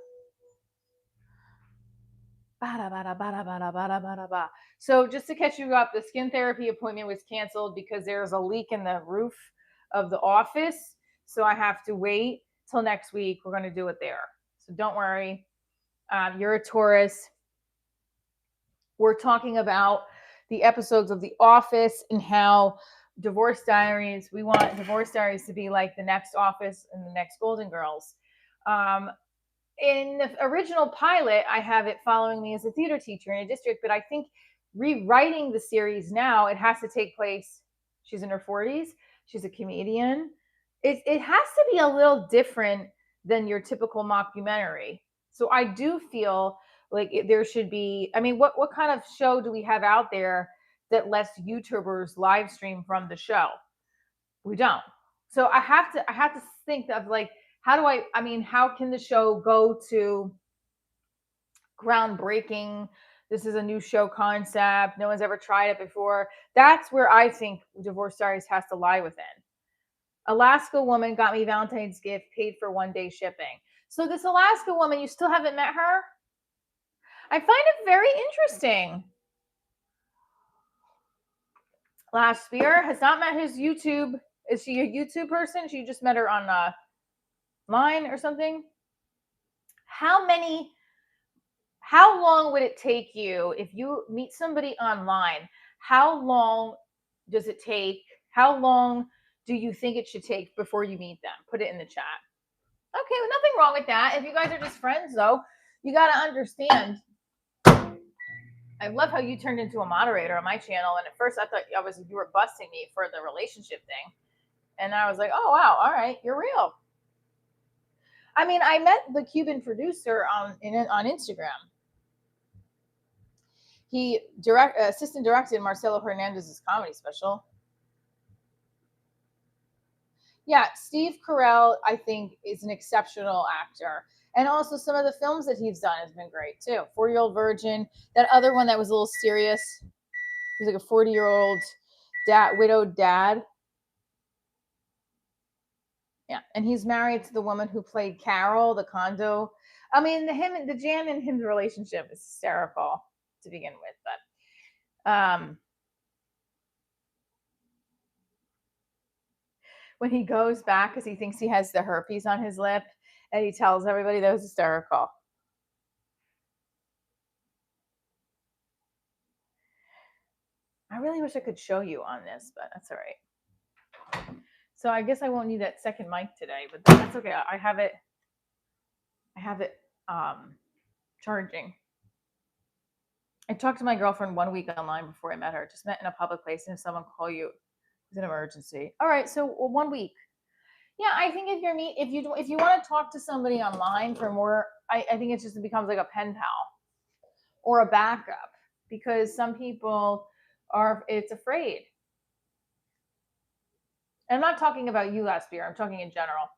So just to catch you up, the skin therapy appointment was canceled because there's a leak in the roof of the office. So I have to wait till next week. We're going to do it there. So don't worry. You're a Taurus. We're talking about the episodes of The Office and how Divorce Diaries, we want Divorce Diaries to be like the next Office and the next Golden Girls. in the original pilot, I have it following me as a theater teacher in a district, but I think rewriting the series now, it has to take place. She's in her 40s. She's a comedian. It has to be a little different than your typical mockumentary. So I do feel like there should be. I mean, what kind of show do we have out there that lets YouTubers live stream from the show? We don't. So I have to think of like, how do I mean, how can the show go to groundbreaking? This is a new show concept. No one's ever tried it before. That's where I think Divorce Diaries has to lie within. Alaska woman got me Valentine's gift, paid for 1 day shipping. So this Alaska woman, you still haven't met her? I find it very interesting. Last Spear has not met his YouTube. Is she a YouTube person? She just met her on line or something. How long would it take you if you meet somebody online? How long does it take? How long do you think it should take before you meet them? Put it in the chat. Okay, well, nothing wrong with that. If you guys are just friends, though, you got to understand. I love how you turned into a moderator on my channel, and at first I thought you were busting me for the relationship thing, and I was like, oh wow, all right, you're real. I mean, I met the Cuban producer on Instagram. He assistant directed Marcelo Hernandez's comedy special. Yeah, Steve Carell, I think, is an exceptional actor. And also some of the films that he's done has been great too. 4-Year-Old Virgin, that other one that was a little serious. He's like a 40-year-old widowed dad. Yeah, and he's married to the woman who played Carol, the condo. I mean, the Jan and him relationship is hysterical to begin with, but when he goes back because he thinks he has the herpes on his lip, and he tells everybody, that was hysterical. I really wish I could show you on this, but that's all right. So I guess I won't need that second mic today, but that's okay. I have it charging. I talked to my girlfriend 1 week online before I met her. Just met in a public place, and if someone call you, it's an emergency. All right, so 1 week. Yeah, I think if you want to talk to somebody online for more, I think it becomes like a pen pal or a backup, because some people it's afraid. And I'm not talking about you, last year. I'm talking in general.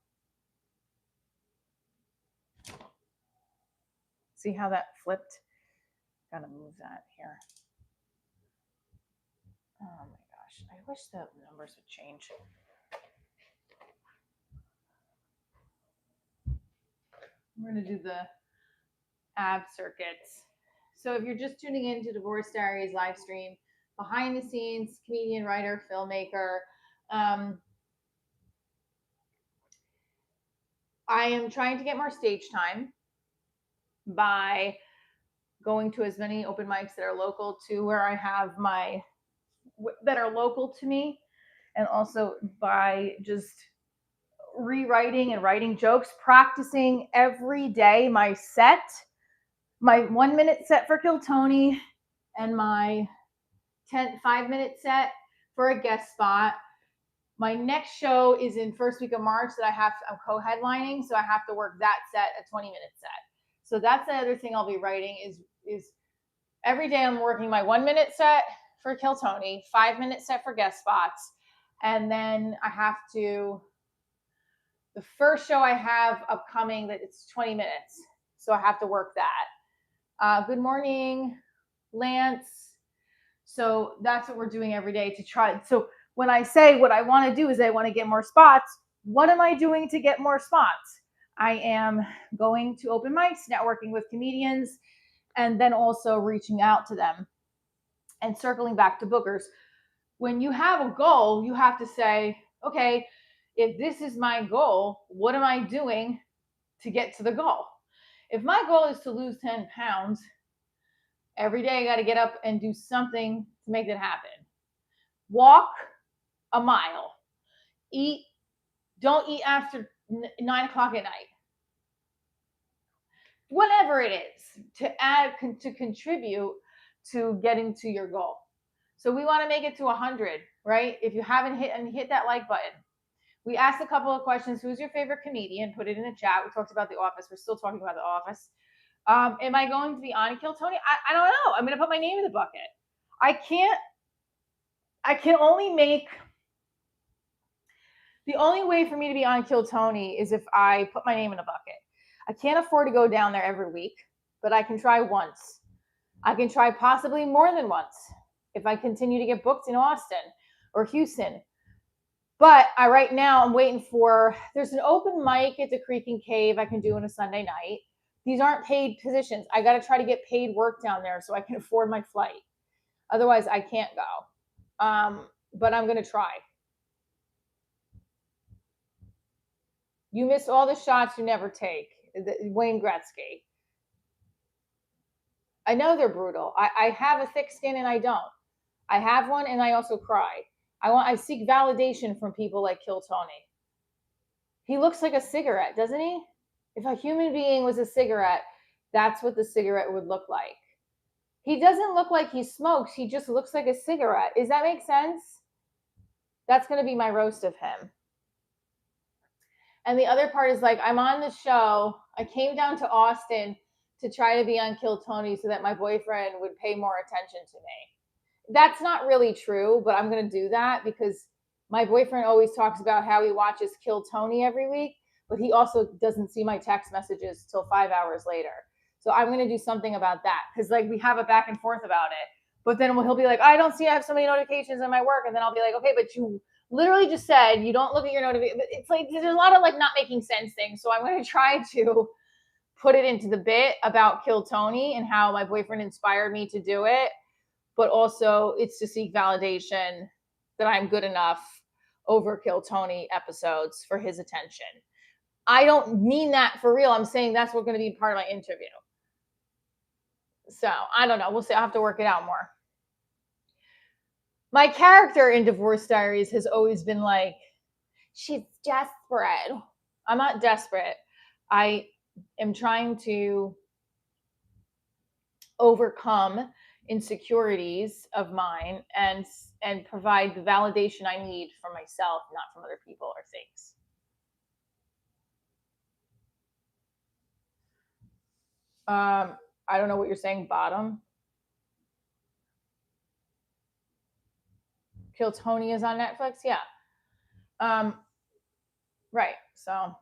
See how that flipped? Gotta move that here. Oh my gosh, I wish the numbers would change. We're gonna do the ab circuits. So if you're just tuning in to Divorce Diaries live stream, behind the scenes, comedian, writer, filmmaker. I am trying to get more stage time by going to as many open mics that are local to where I have that are local to me, and also by just rewriting and writing jokes, practicing every day my 1-minute set for Kill Tony, and my 5-minute set for a guest spot. My next show is in first week of March that I'm co-headlining, so I have to work that set, a 20-minute set. So that's the other thing I'll be writing is every day I'm working my 1-minute set for Kill Tony, 5-minute set for guest spots, and then I have to, the first show I have upcoming, that it's 20 minutes, so I have to work that. Good morning, Lance. So that's what we're doing every day to try. So when I say what I want to do is I want to get more spots, what am I doing to get more spots? I am going to open mics, networking with comedians, and then also reaching out to them and circling back to bookers. When you have a goal, you have to say, okay, if this is my goal, what am I doing to get to the goal? If my goal is to lose 10 pounds, every day I got to get up and do something to make that happen. Walk a mile. Don't eat after 9 o'clock at night. whatever it is to add, to contribute to getting to your goal. So we want to make it to 100, right? If you haven't hit that like button. We asked a couple of questions. Who's your favorite comedian? Put it in the chat. We talked about The Office. We're still talking about The Office. Am I going to be on Kill Tony? I don't know. I'm going to put my name in the bucket. I can only make, the only way for me to be on Kill Tony is if I put my name in a bucket. I can't afford to go down there every week, but I can try once. I can try possibly more than once if I continue to get booked in Austin or Houston. But right now I'm waiting for, there's an open mic at the Creek and Cave I can do on a Sunday night. These aren't paid positions. I got to try to get paid work down there so I can afford my flight. Otherwise, I can't go. But I'm going to try. You miss all the shots you never take. Wayne Gretzky. I know they're brutal. I have a thick skin and I don't. I have one and I also cry. I seek validation from people like Kill Tony. He looks like a cigarette, doesn't he? If a human being was a cigarette, that's what the cigarette would look like. He doesn't look like he smokes. He just looks like a cigarette. Does that make sense? That's going to be my roast of him. And the other part is like, I'm on the show. I came down to Austin to try to be on Kill Tony so that my boyfriend would pay more attention to me. That's not really true, but I'm going to do that because my boyfriend always talks about how he watches Kill Tony every week, but he also doesn't see my text messages till 5 hours later. So I'm going to do something about that because like we have a back and forth about it. But then he'll be like, I don't see I have so many notifications on my work. And then I'll be like, okay, but you literally just said you don't look at your notifications. It's like there's a lot of like not making sense things. So I'm going to try to put it into the bit about Kill Tony and how my boyfriend inspired me to do it. But also it's to seek validation that I'm good enough over Kill Tony episodes for his attention. I don't mean that for real. I'm saying that's what's going to be part of my interview. So I don't know. We'll see. I'll have to work it out more. My character in Divorce Diaries has always been like, she's desperate. I'm not desperate. I am trying to overcome insecurities of mine and provide the validation I need for myself, not from other people or things. I don't know what you're saying, bottom. Kill Tony is on Netflix? Yeah. Right. So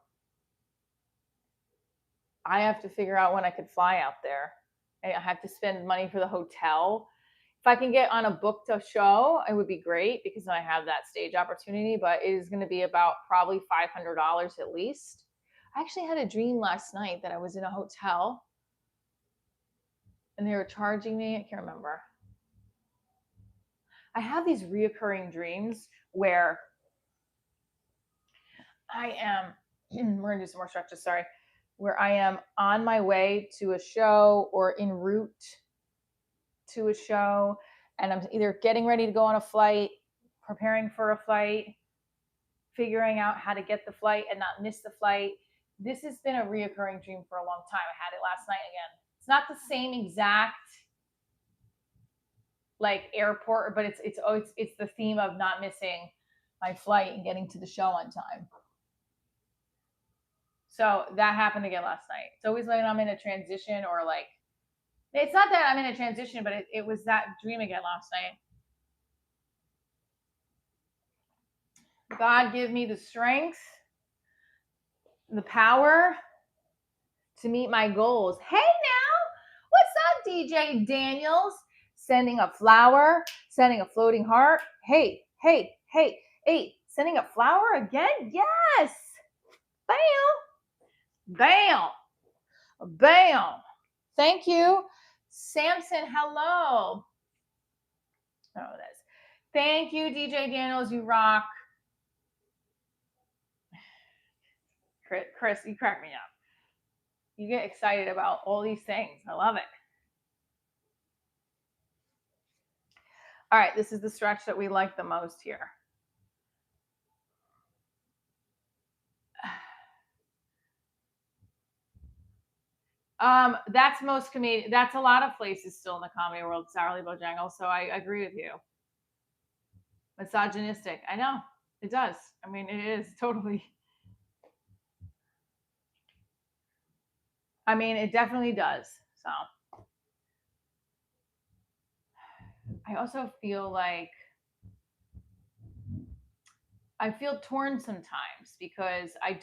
I have to figure out when I could fly out there. I have to spend money for the hotel. If I can get on a booked show, it would be great because I have that stage opportunity, but it is going to be about probably $500 at least. I actually had a dream last night that I was in a hotel and they were charging me. I can't remember. I have these reoccurring dreams where I am, we're going to do some more stretches, sorry, where I am on my way to a show or en route to a show, and I'm either getting ready to go on a flight, preparing for a flight, figuring out how to get the flight and not miss the flight. This has been a reoccurring dream for a long time. I had it last night again. It's not the same exact like airport, but it's the theme of not missing my flight and getting to the show on time. So that happened again last night. It's always when I'm in a transition or like, it's not that I'm in a transition, but it was that dream again last night. God give me the strength, the power to meet my goals. Hey now, what's up, DJ Daniels? Sending a flower, sending a floating heart. Hey, sending a flower again? Yes. Bam. Thank you. Samson, hello. Oh, that's. Thank you, DJ Daniels. You rock. Chris, you crack me up. You get excited about all these things. I love it. All right, this is the stretch that we like the most here. That's most comedian. That's a lot of places still in the comedy world. Sourly Bojangles. So I agree with you. Misogynistic. I know it does. I mean, it is totally. I mean, it definitely does. So I also feel like I feel torn sometimes because I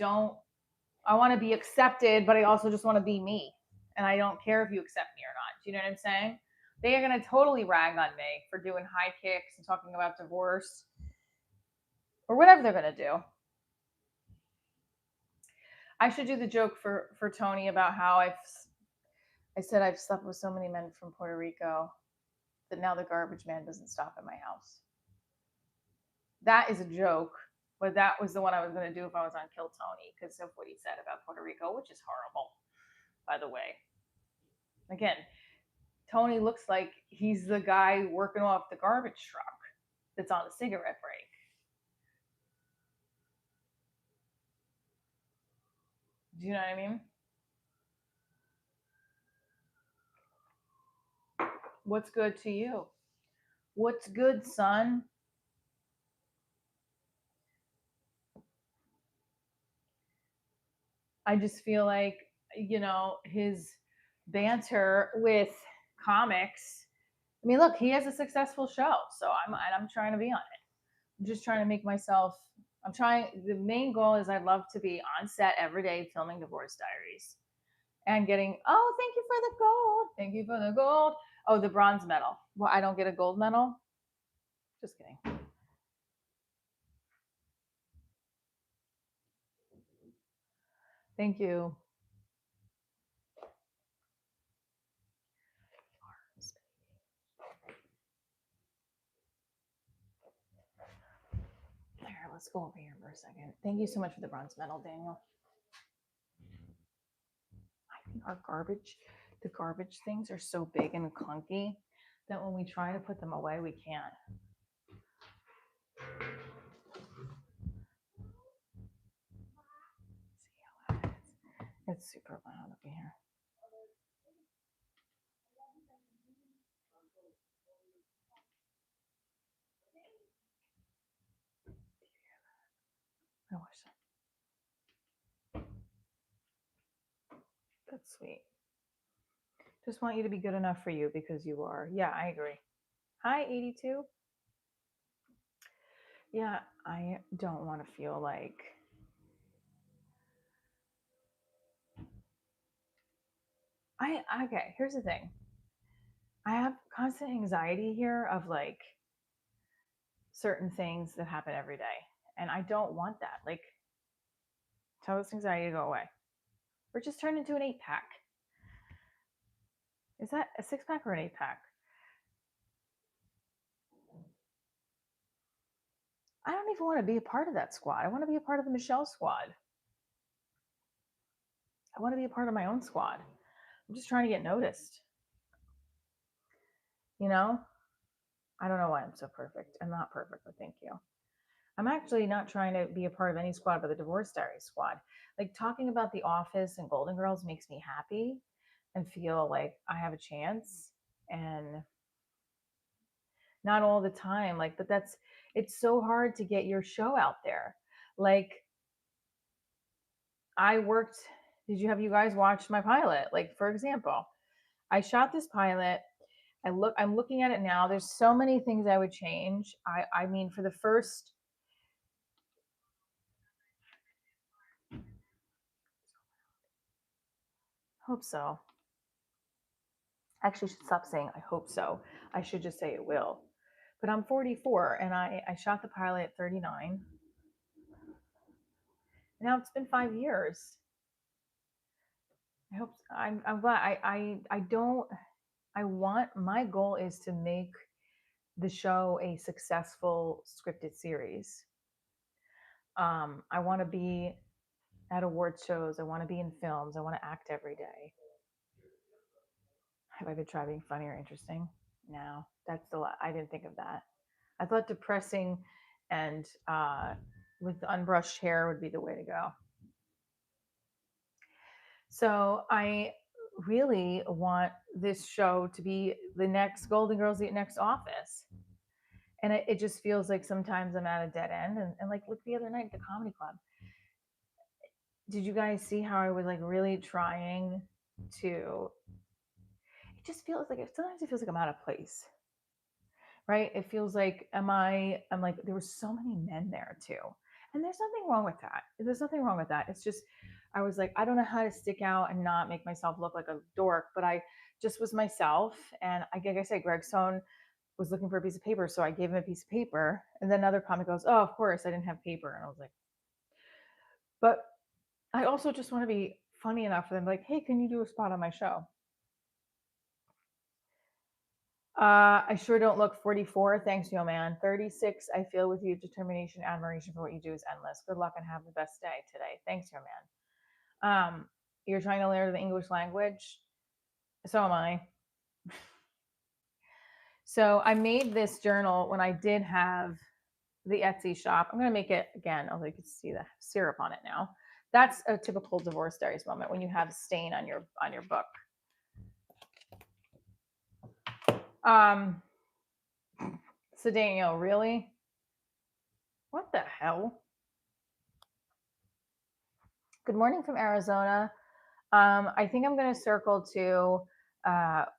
want to be accepted, but I also just want to be me. And I don't care if you accept me or not. Do you know what I'm saying? They are going to totally rag on me for doing high kicks and talking about divorce or whatever they're going to do. I should do the joke for Tony about how I said I've slept with so many men from Puerto Rico that now the garbage man doesn't stop at my house. That is a joke, but that was the one I was going to do if I was on Kill Tony because of what he said about Puerto Rico, which is horrible, by the way. Again, Tony looks like he's the guy working off the garbage truck that's on the cigarette break. Do you know what I mean? What's good to you? What's good, son? I just feel like, his banter with comics. I mean, look, he has a successful show, so I'm trying to be on it. I'm just trying to make myself. I'm trying. The main goal is I'd love to be on set every day filming Divorce Diaries and getting. Oh, thank you for the gold. Thank you for the gold. Oh, the bronze medal. Well, I don't get a gold medal. Just kidding. Thank you. There, let's go over here for a second. Thank you so much for the bronze medal, Daniel. I think the garbage things are so big and clunky that when we try to put them away, we can't. See how loud it is. It's super loud up here. I wish that. That's sweet. Just want you to be good enough for you because you are. Yeah, I agree. Hi, 82. Yeah, I don't want to feel like okay, here's the thing. I have constant anxiety here of like certain things that happen every day. And I don't want that. Like, tell this anxiety to go away. Or just turn into an 8-pack. Is that a 6-pack or an 8-pack? I don't even want to be a part of that squad. I want to be a part of the Michelle squad. I want to be a part of my own squad. I'm just trying to get noticed. You know? I don't know why I'm so perfect. I'm not perfect, but thank you. I'm actually not trying to be a part of any squad but the Divorce Diaries squad. Like talking about The Office and Golden Girls makes me happy and feel like I have a chance. And not all the time. Like, but it's so hard to get your show out there. Like, did you guys watch my pilot? Like, for example, I shot this pilot. I'm looking at it now. There's so many things I would change. I mean, for the first, hope so. Actually, I should stop saying I hope so. I should just say it will. But I'm 44 and I shot the pilot at 39. Now it's been 5 years. I'm glad. I don't. I want, my goal is to make the show a successful scripted series. I want to be at award shows. I want to be in films. I want to act every day. Have I been trying being funny or interesting? No, that's the. I didn't think of that. I thought depressing and with unbrushed hair would be the way to go. So I really want this show to be the next Golden Girls, the next Office. And it just feels like sometimes I'm at a dead end. And like, look, the other night at the comedy club, did you guys see how I was like really trying to? It just feels like sometimes it feels like I'm out of place, right? It feels like I'm like there were so many men there too, and there's nothing wrong with that. There's nothing wrong with that. It's just I was like I don't know how to stick out and not make myself look like a dork, but I just was myself, and like I said, Greg Stone was looking for a piece of paper, so I gave him a piece of paper, and then another comic goes, "Oh, of course, I didn't have paper," and I was like, but I also just want to be funny enough for them, like, hey, can you do a spot on my show? I sure don't look 44. Thanks, yo man. 36. I feel with you. Determination, admiration for what you do is endless. Good luck and have the best day today. Thanks, yo man. You're trying to learn the English language. So am I. So I made this journal when I did have the Etsy shop. I'm gonna make it again. Oh, you can see the syrup on it now. That's a typical divorce diaries moment when you have stain on your book. So Daniel, really? What the hell? Good morning from Arizona. I think I'm going to circle to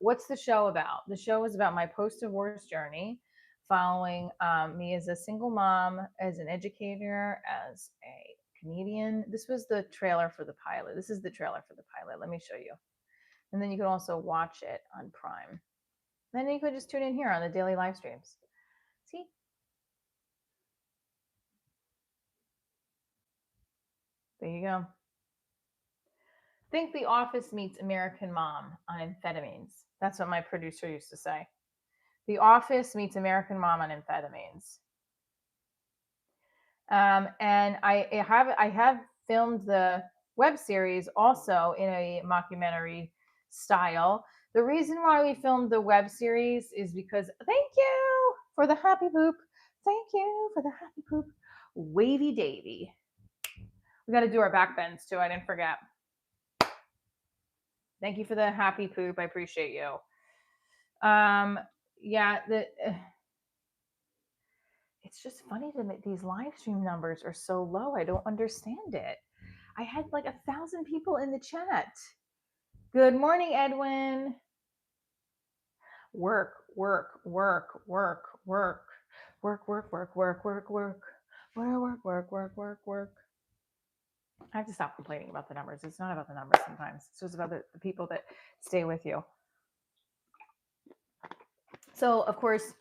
what's the show about? The show is about my post divorce journey, following me as a single mom, as an educator, as a comedian. This was the trailer for the pilot. This is the trailer for the pilot. Let me show you. And then you can also watch it on Prime. Then you could just tune in here on the daily live streams. See? There you go. Think The Office meets American Mom on amphetamines. That's what my producer used to say. The Office meets American Mom on amphetamines. And I have filmed the web series also in a mockumentary style. The reason why we filmed the web series is because thank you for the happy poop. Thank you for the happy poop. Wavy Davy. We got to do our back bends too. I didn't forget. Thank you for the happy poop. I appreciate you. Yeah, it's just funny that these live stream numbers are so low. I don't understand it. I had like 1,000 people in the chat. Good morning, Edwin. Work, work, work, work, work, work, work, work, work, work, work, work, work, work, work, work. I have to stop complaining about the numbers. It's not about the numbers sometimes. It's just about the people that stay with you. So, of course,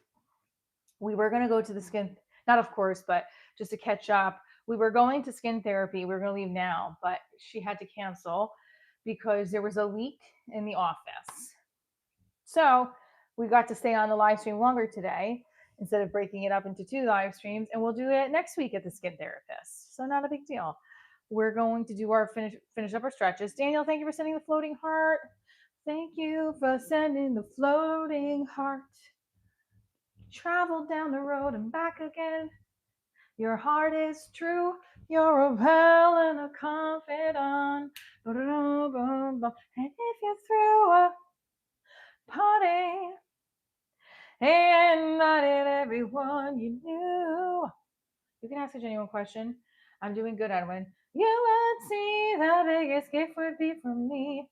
we were going to go to the skin, not of course, but just to catch up. We were going to skin therapy. We were going to leave now, but she had to cancel because there was a leak in the office. So we got to stay on the live stream longer today instead of breaking it up into 2 live streams, and we'll do it next week at the skin therapist. So not a big deal. We're going to do our finish up our stretches. Daniel, thank you for sending the floating heart. Thank you for sending the floating heart. Travel down the road and back again. Your heart is true. You're a pal and a confidant. And if you're through a party and invited everyone you knew, you can ask a genuine question. I'm doing good, Edwin. You would see the biggest gift would be from me.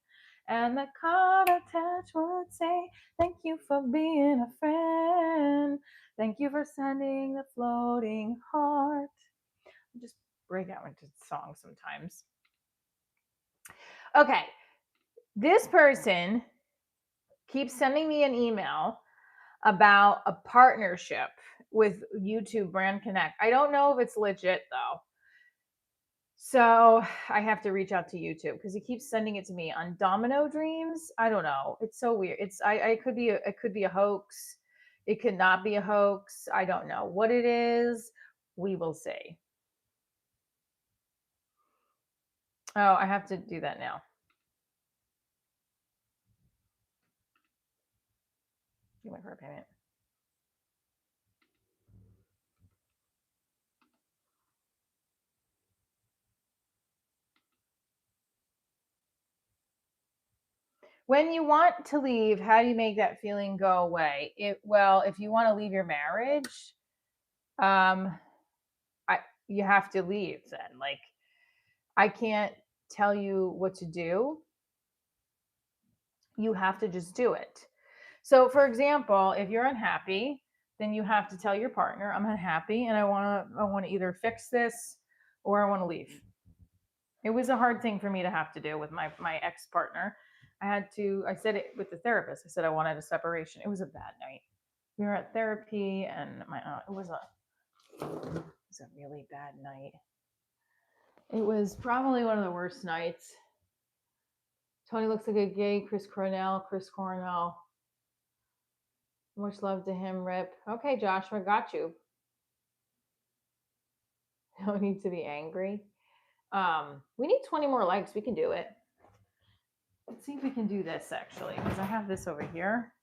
And the card attached would say, thank you for being a friend. Thank you for sending the floating heart. I just break out into songs sometimes. Okay. This person keeps sending me an email about a partnership with YouTube Brand Connect. I don't know if it's legit though. So I have to reach out to YouTube because he keeps sending it to me on Domino Dreams. I don't know. It's so weird. It could be a hoax. It could not be a hoax. I don't know what it is. We will see. Oh, I have to do that now. You went for a payment. When you want to leave, how do you make that feeling go away? If you want to leave your marriage, um, you have to leave then. Like, I can't tell you what to do. You have to just do it. So, for example, if you're unhappy, then you have to tell your partner, "I'm unhappy, and I want to either fix this or I want to leave." It was a hard thing for me to have to do with my ex partner. I said it with the therapist. I said I wanted a separation. It was a bad night. We were at therapy, and it was a really bad night. It was probably one of the worst nights. Tony looks like a gay Chris Cornell. Much love to him, Rip. Okay, Joshua, got you. No need to be angry. We need 20 more likes. We can do it. Let's see if we can do this actually, because I have this over here.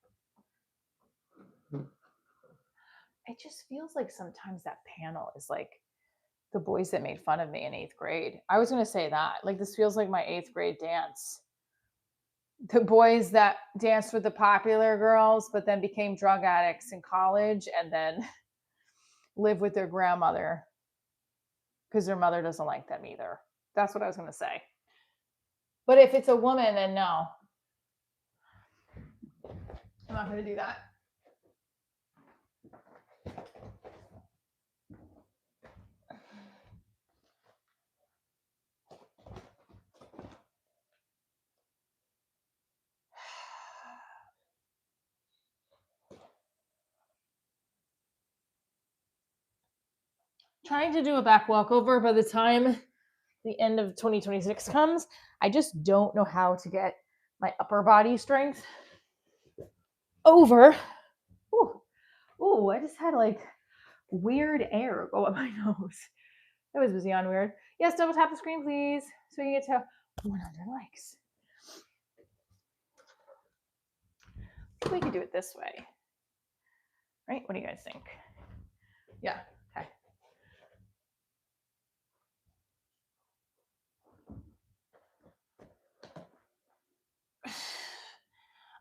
It just feels like sometimes that panel is like the boys that made fun of me in 8th grade. I was going to say that. Like, this feels like my 8th grade dance. The boys that danced with the popular girls, but then became drug addicts in college and then live with their grandmother because their mother doesn't like them either. That's what I was going to say. But if it's a woman, then no. I'm not going to do that. Trying to do a back walkover by the time the end of 2026 comes. I just don't know how to get my upper body strength over. Ooh, I just had like weird air go up my nose. That was beyond weird. Yes, double tap the screen, please, so you get to 100 likes. We could do it this way, right? What do you guys think? Yeah. Okay.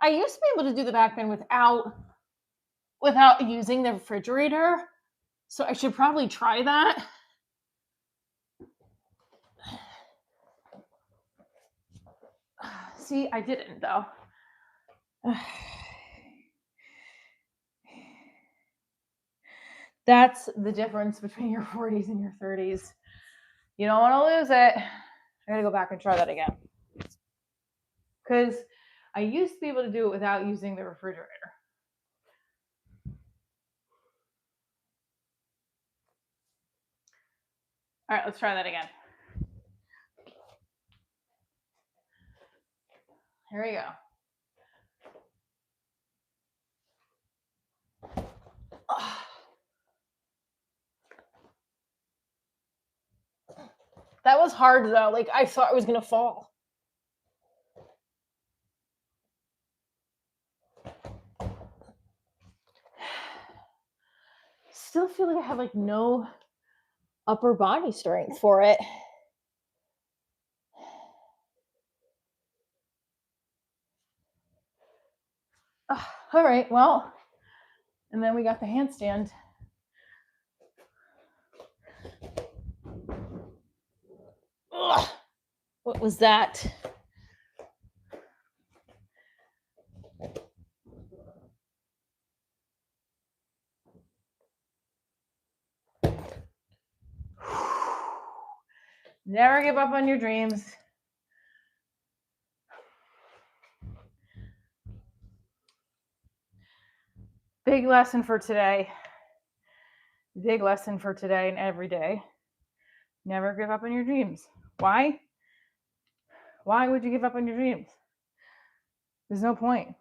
I used to be able to do the back bend without using the refrigerator, so I should probably try that. See, I didn't though. That's the difference between your 40s and your 30s. You don't want to lose it. I gotta go back and try that again. Because I used to be able to do it without using the refrigerator. All right, let's try that again. Here we go. That was hard though. Like, I thought I was gonna fall. Still feel like I have like no upper body strength for it. All right, well, and then we got the handstand. Ugh, what was that? Never give up on your dreams. Big lesson for today. Big lesson for today and every day. Never give up on your dreams. Why? Why would you give up on your dreams? There's no point.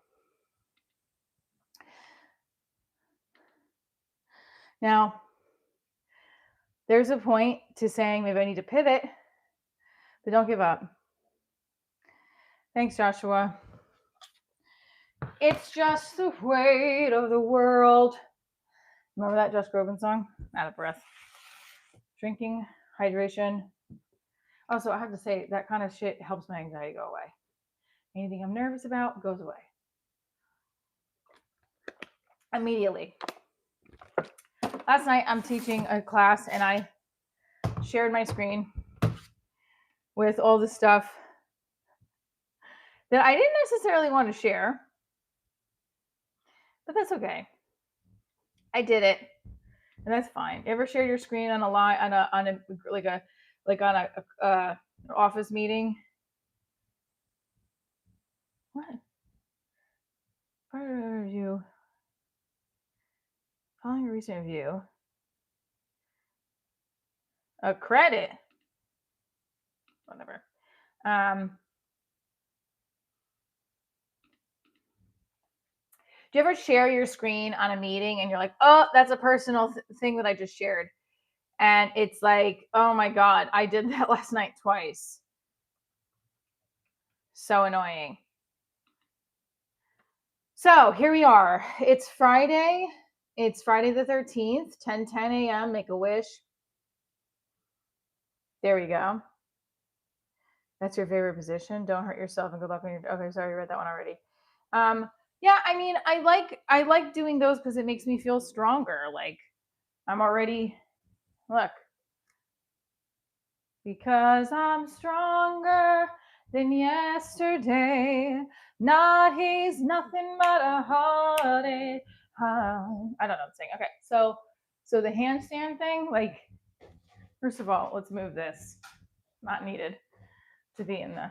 Now, there's a point to saying maybe I need to pivot, but don't give up. Thanks, Joshua. It's just the weight of the world. Remember that Josh Groban song? Out of breath. Drinking, hydration. Also, I have to say, that kind of shit helps my anxiety go away. Anything I'm nervous about goes away immediately. Last night I'm teaching a class and I shared my screen with all the stuff that I didn't necessarily want to share, but that's okay. I did it, and that's fine. You ever share your screen on a line on a office meeting? What? Part of the review. Following a recent review. A credit. Whatever. Do you ever share your screen on a meeting and you're like, oh, that's a personal thing that I just shared? And it's like, oh my God, I did that last night twice. So annoying. So here we are. It's Friday. It's Friday the 13th, 10 a.m. Make a wish. There we go. That's your favorite position. Don't hurt yourself and good luck when you're okay. Sorry, I read that one already. Yeah, I mean, I like doing those because it makes me feel stronger. Like I'm already look. Because I'm stronger than yesterday. He's nothing but a heartache. I don't know what I'm saying. Okay, so the handstand thing, like, first of all, let's move this. Not needed to be in the.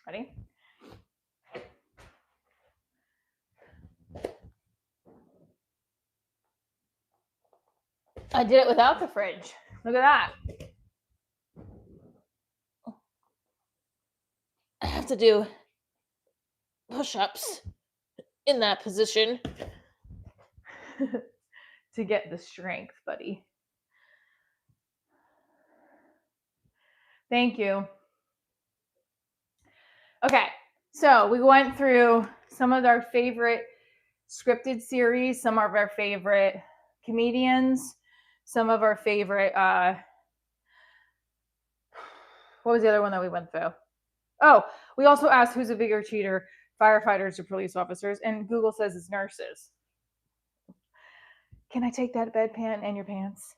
Ready? I did it without the fridge. Look at that. I have to do push-ups in that position to get the strength, buddy. Thank you. Okay, so we went through some of our favorite scripted series, some of our favorite comedians, some of our favorite, what was the other one that we went through? Oh, we also asked who's a bigger cheater, firefighters or police officers, and Google says it's nurses. Can I take that bedpan and your pants?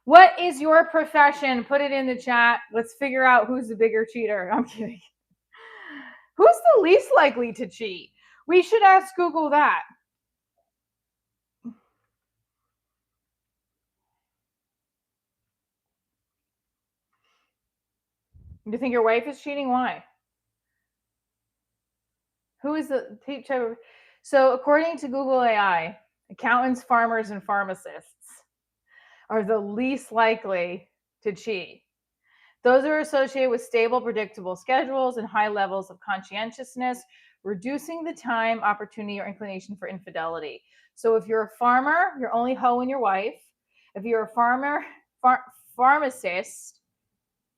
What is your profession? Put it in the chat. Let's figure out who's the bigger cheater. I'm kidding. Who's the least likely to cheat? We should ask Google that. Do you think your wife is cheating? Why? Who is the teacher? So according to Google AI, accountants, farmers, and pharmacists are the least likely to cheat. Those are associated with stable, predictable schedules and high levels of conscientiousness, reducing the time, opportunity, or inclination for infidelity. So if you're a farmer, you're only hoeing your wife. If you're a pharmacist,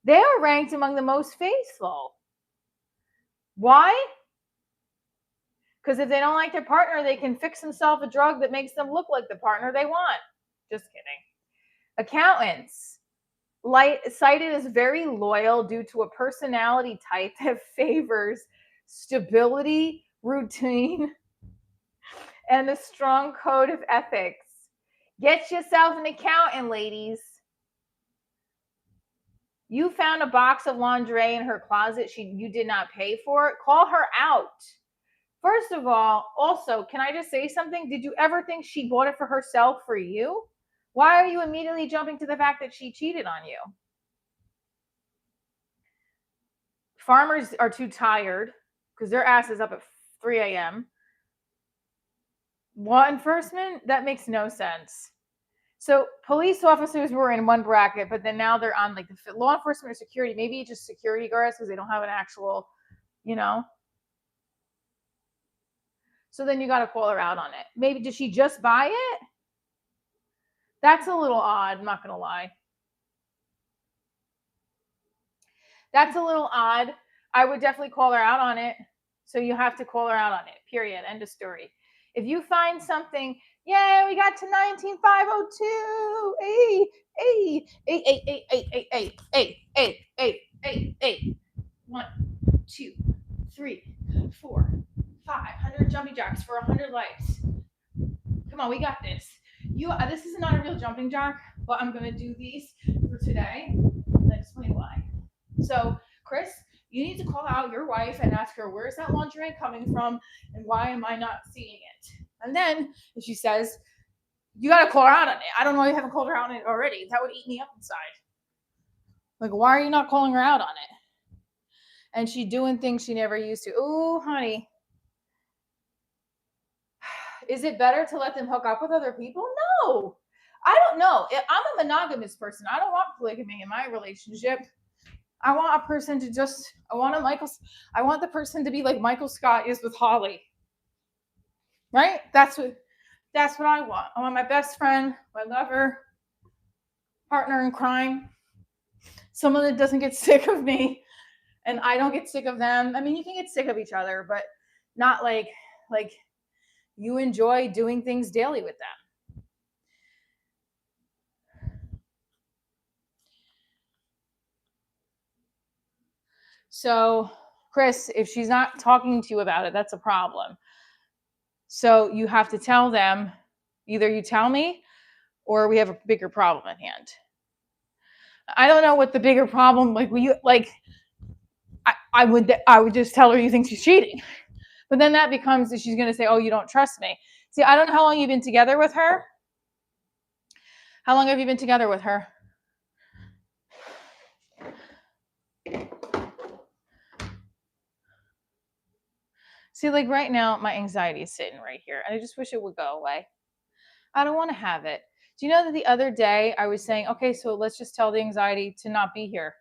they are ranked among the most faithful. Why? Because if they don't like their partner, they can fix themselves a drug that makes them look like the partner they want. Just kidding. Accountants, cited as very loyal due to a personality type that favors stability, routine, and a strong code of ethics. Get yourself an accountant, ladies. You found a box of lingerie in her closet you did not pay for it. Call her out. First of all, also, can I just say something? Did you ever think she bought it for herself for you? Why are you immediately jumping to the fact that she cheated on you? Farmers are too tired because their ass is up at 3 a.m. Law enforcement, that makes no sense. So police officers were in one bracket, but then now they're on like the law enforcement or security. Maybe just security guards because they don't have an actual, So then you got to call her out on it. Maybe did she just buy it? That's a little odd, I'm not going to lie. That's a little odd. I would definitely call her out on it. So you have to call her out on it, period. End of story. If you find something Yay, we got to 19502. Hey, hey, hey, hey, hey, hey, hey, hey, hey, hey, hey, hey, hey. 1, 2, 3, 4, 500 jumping jacks for 100 likes. Come on, we got this. This is not a real jumping jack, but I'm gonna do these for today. And explain why. So, Chris, you need to call out your wife and ask her where's that lingerie coming from and why am I not seeing it? And then if she says, you gotta call her out on it. I don't know why you haven't called her out on it already. That would eat me up inside. Like, why are you not calling her out on it? And she doing things she never used to. Ooh, honey. Is it better to let them hook up with other people? No. I don't know. I'm a monogamous person. I don't want polygamy in my relationship. I want a person to just, I want the person to be like Michael Scott is with Holly. Right? That's what I want. I want my best friend, my lover, partner in crime, someone that doesn't get sick of me and I don't get sick of them. I mean, you can get sick of each other, but not like you enjoy doing things daily with them. So, Chris, if she's not talking to you about it, that's a problem. So you have to tell them, either you tell me or we have a bigger problem at hand. I don't know what the bigger problem, I would just tell her you think she's cheating. But then that becomes that she's going to say, oh, you don't trust me. See, I don't know how long you've been together with her. How long have you been together with her? See, like right now, my anxiety is sitting right here. And I just wish it would go away. I don't want to have it. Do you know that the other day I was saying, okay, so let's just tell the anxiety to not be here.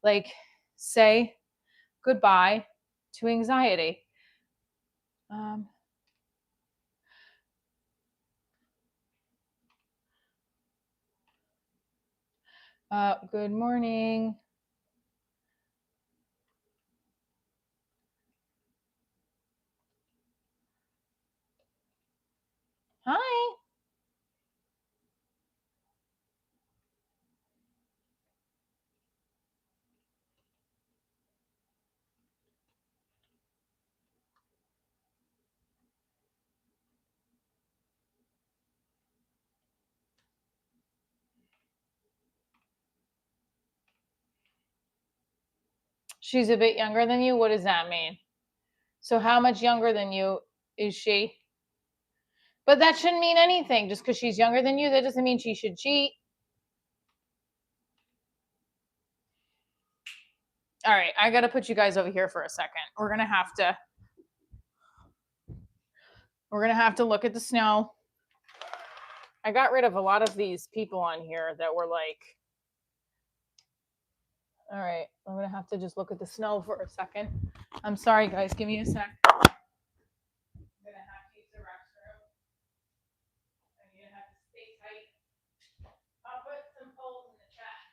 Like, say goodbye to anxiety. Good morning. Hi. She's a bit younger than you. What does that mean? So how much younger than you is she? But that shouldn't mean anything. Just because she's younger than you, that doesn't mean she should cheat. All right, I got to put you guys over here for a second. We're going to have to look at the snow. I got rid of a lot of these people on here that were like, all right, I'm going to have to just look at the snow for a second. I'm sorry, guys. Give me a sec. I'm going to have to use the restroom. I'm going to have to stay tight. I'll put some polls in the chat.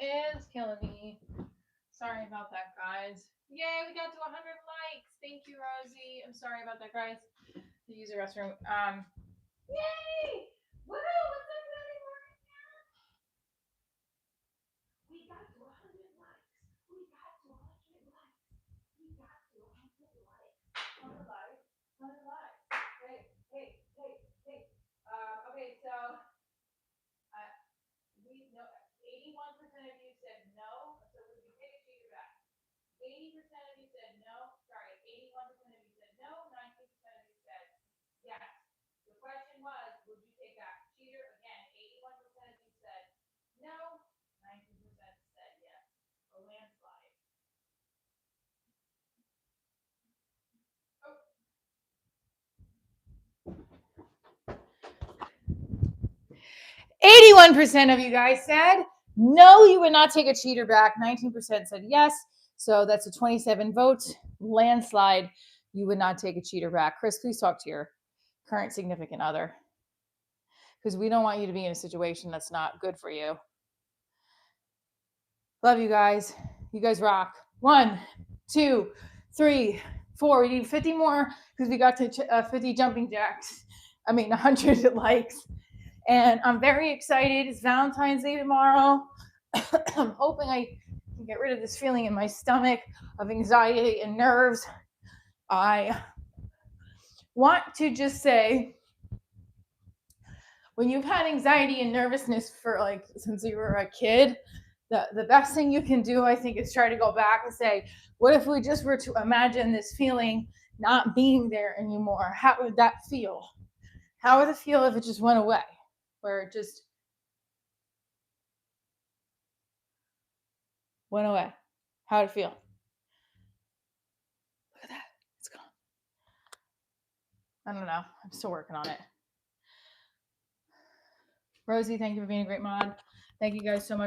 is killing me. Sorry about that, guys. Yay, we got to 100 likes. Thank you, Rosie. I'm sorry about that, guys. The user restroom. Yay! Woo! What's up, everyone? We got to 100 likes. We got to 100 likes. We got to 100 likes. 100 likes. 100 likes. Hey, hey, hey, hey. Okay, so we know 81% of you said no. So would you take a cheater back? 80% of you said no. Sorry, 81% of you said no. 19% of you said yes. The question was, would you take back cheater? Again, 81% of you said no. 19% said yes. A landslide. 81% of you guys said no, you would not take a cheater back. 19% said yes. So that's a 27 vote landslide. You would not take a cheater back. Chris, please talk to your current significant other, because we don't want you to be in a situation that's not good for you. Love you guys. You guys rock. 1, 2, 3, 4. We need 50 more because we got to 50 jumping jacks. 100 likes. And I'm very excited. It's Valentine's Day tomorrow. I'm hoping I can get rid of this feeling in my stomach of anxiety and nerves. I want to just say, when you've had anxiety and nervousness for since you were a kid, the best thing you can do, I think, is try to go back and say, what if we just were to imagine this feeling not being there anymore? How would that feel? How would it feel if it just went away? Where it just went away. How would it feel? Look at that. It's gone. I don't know. I'm still working on it. Rosie, thank you for being a great mod. Thank you guys so much.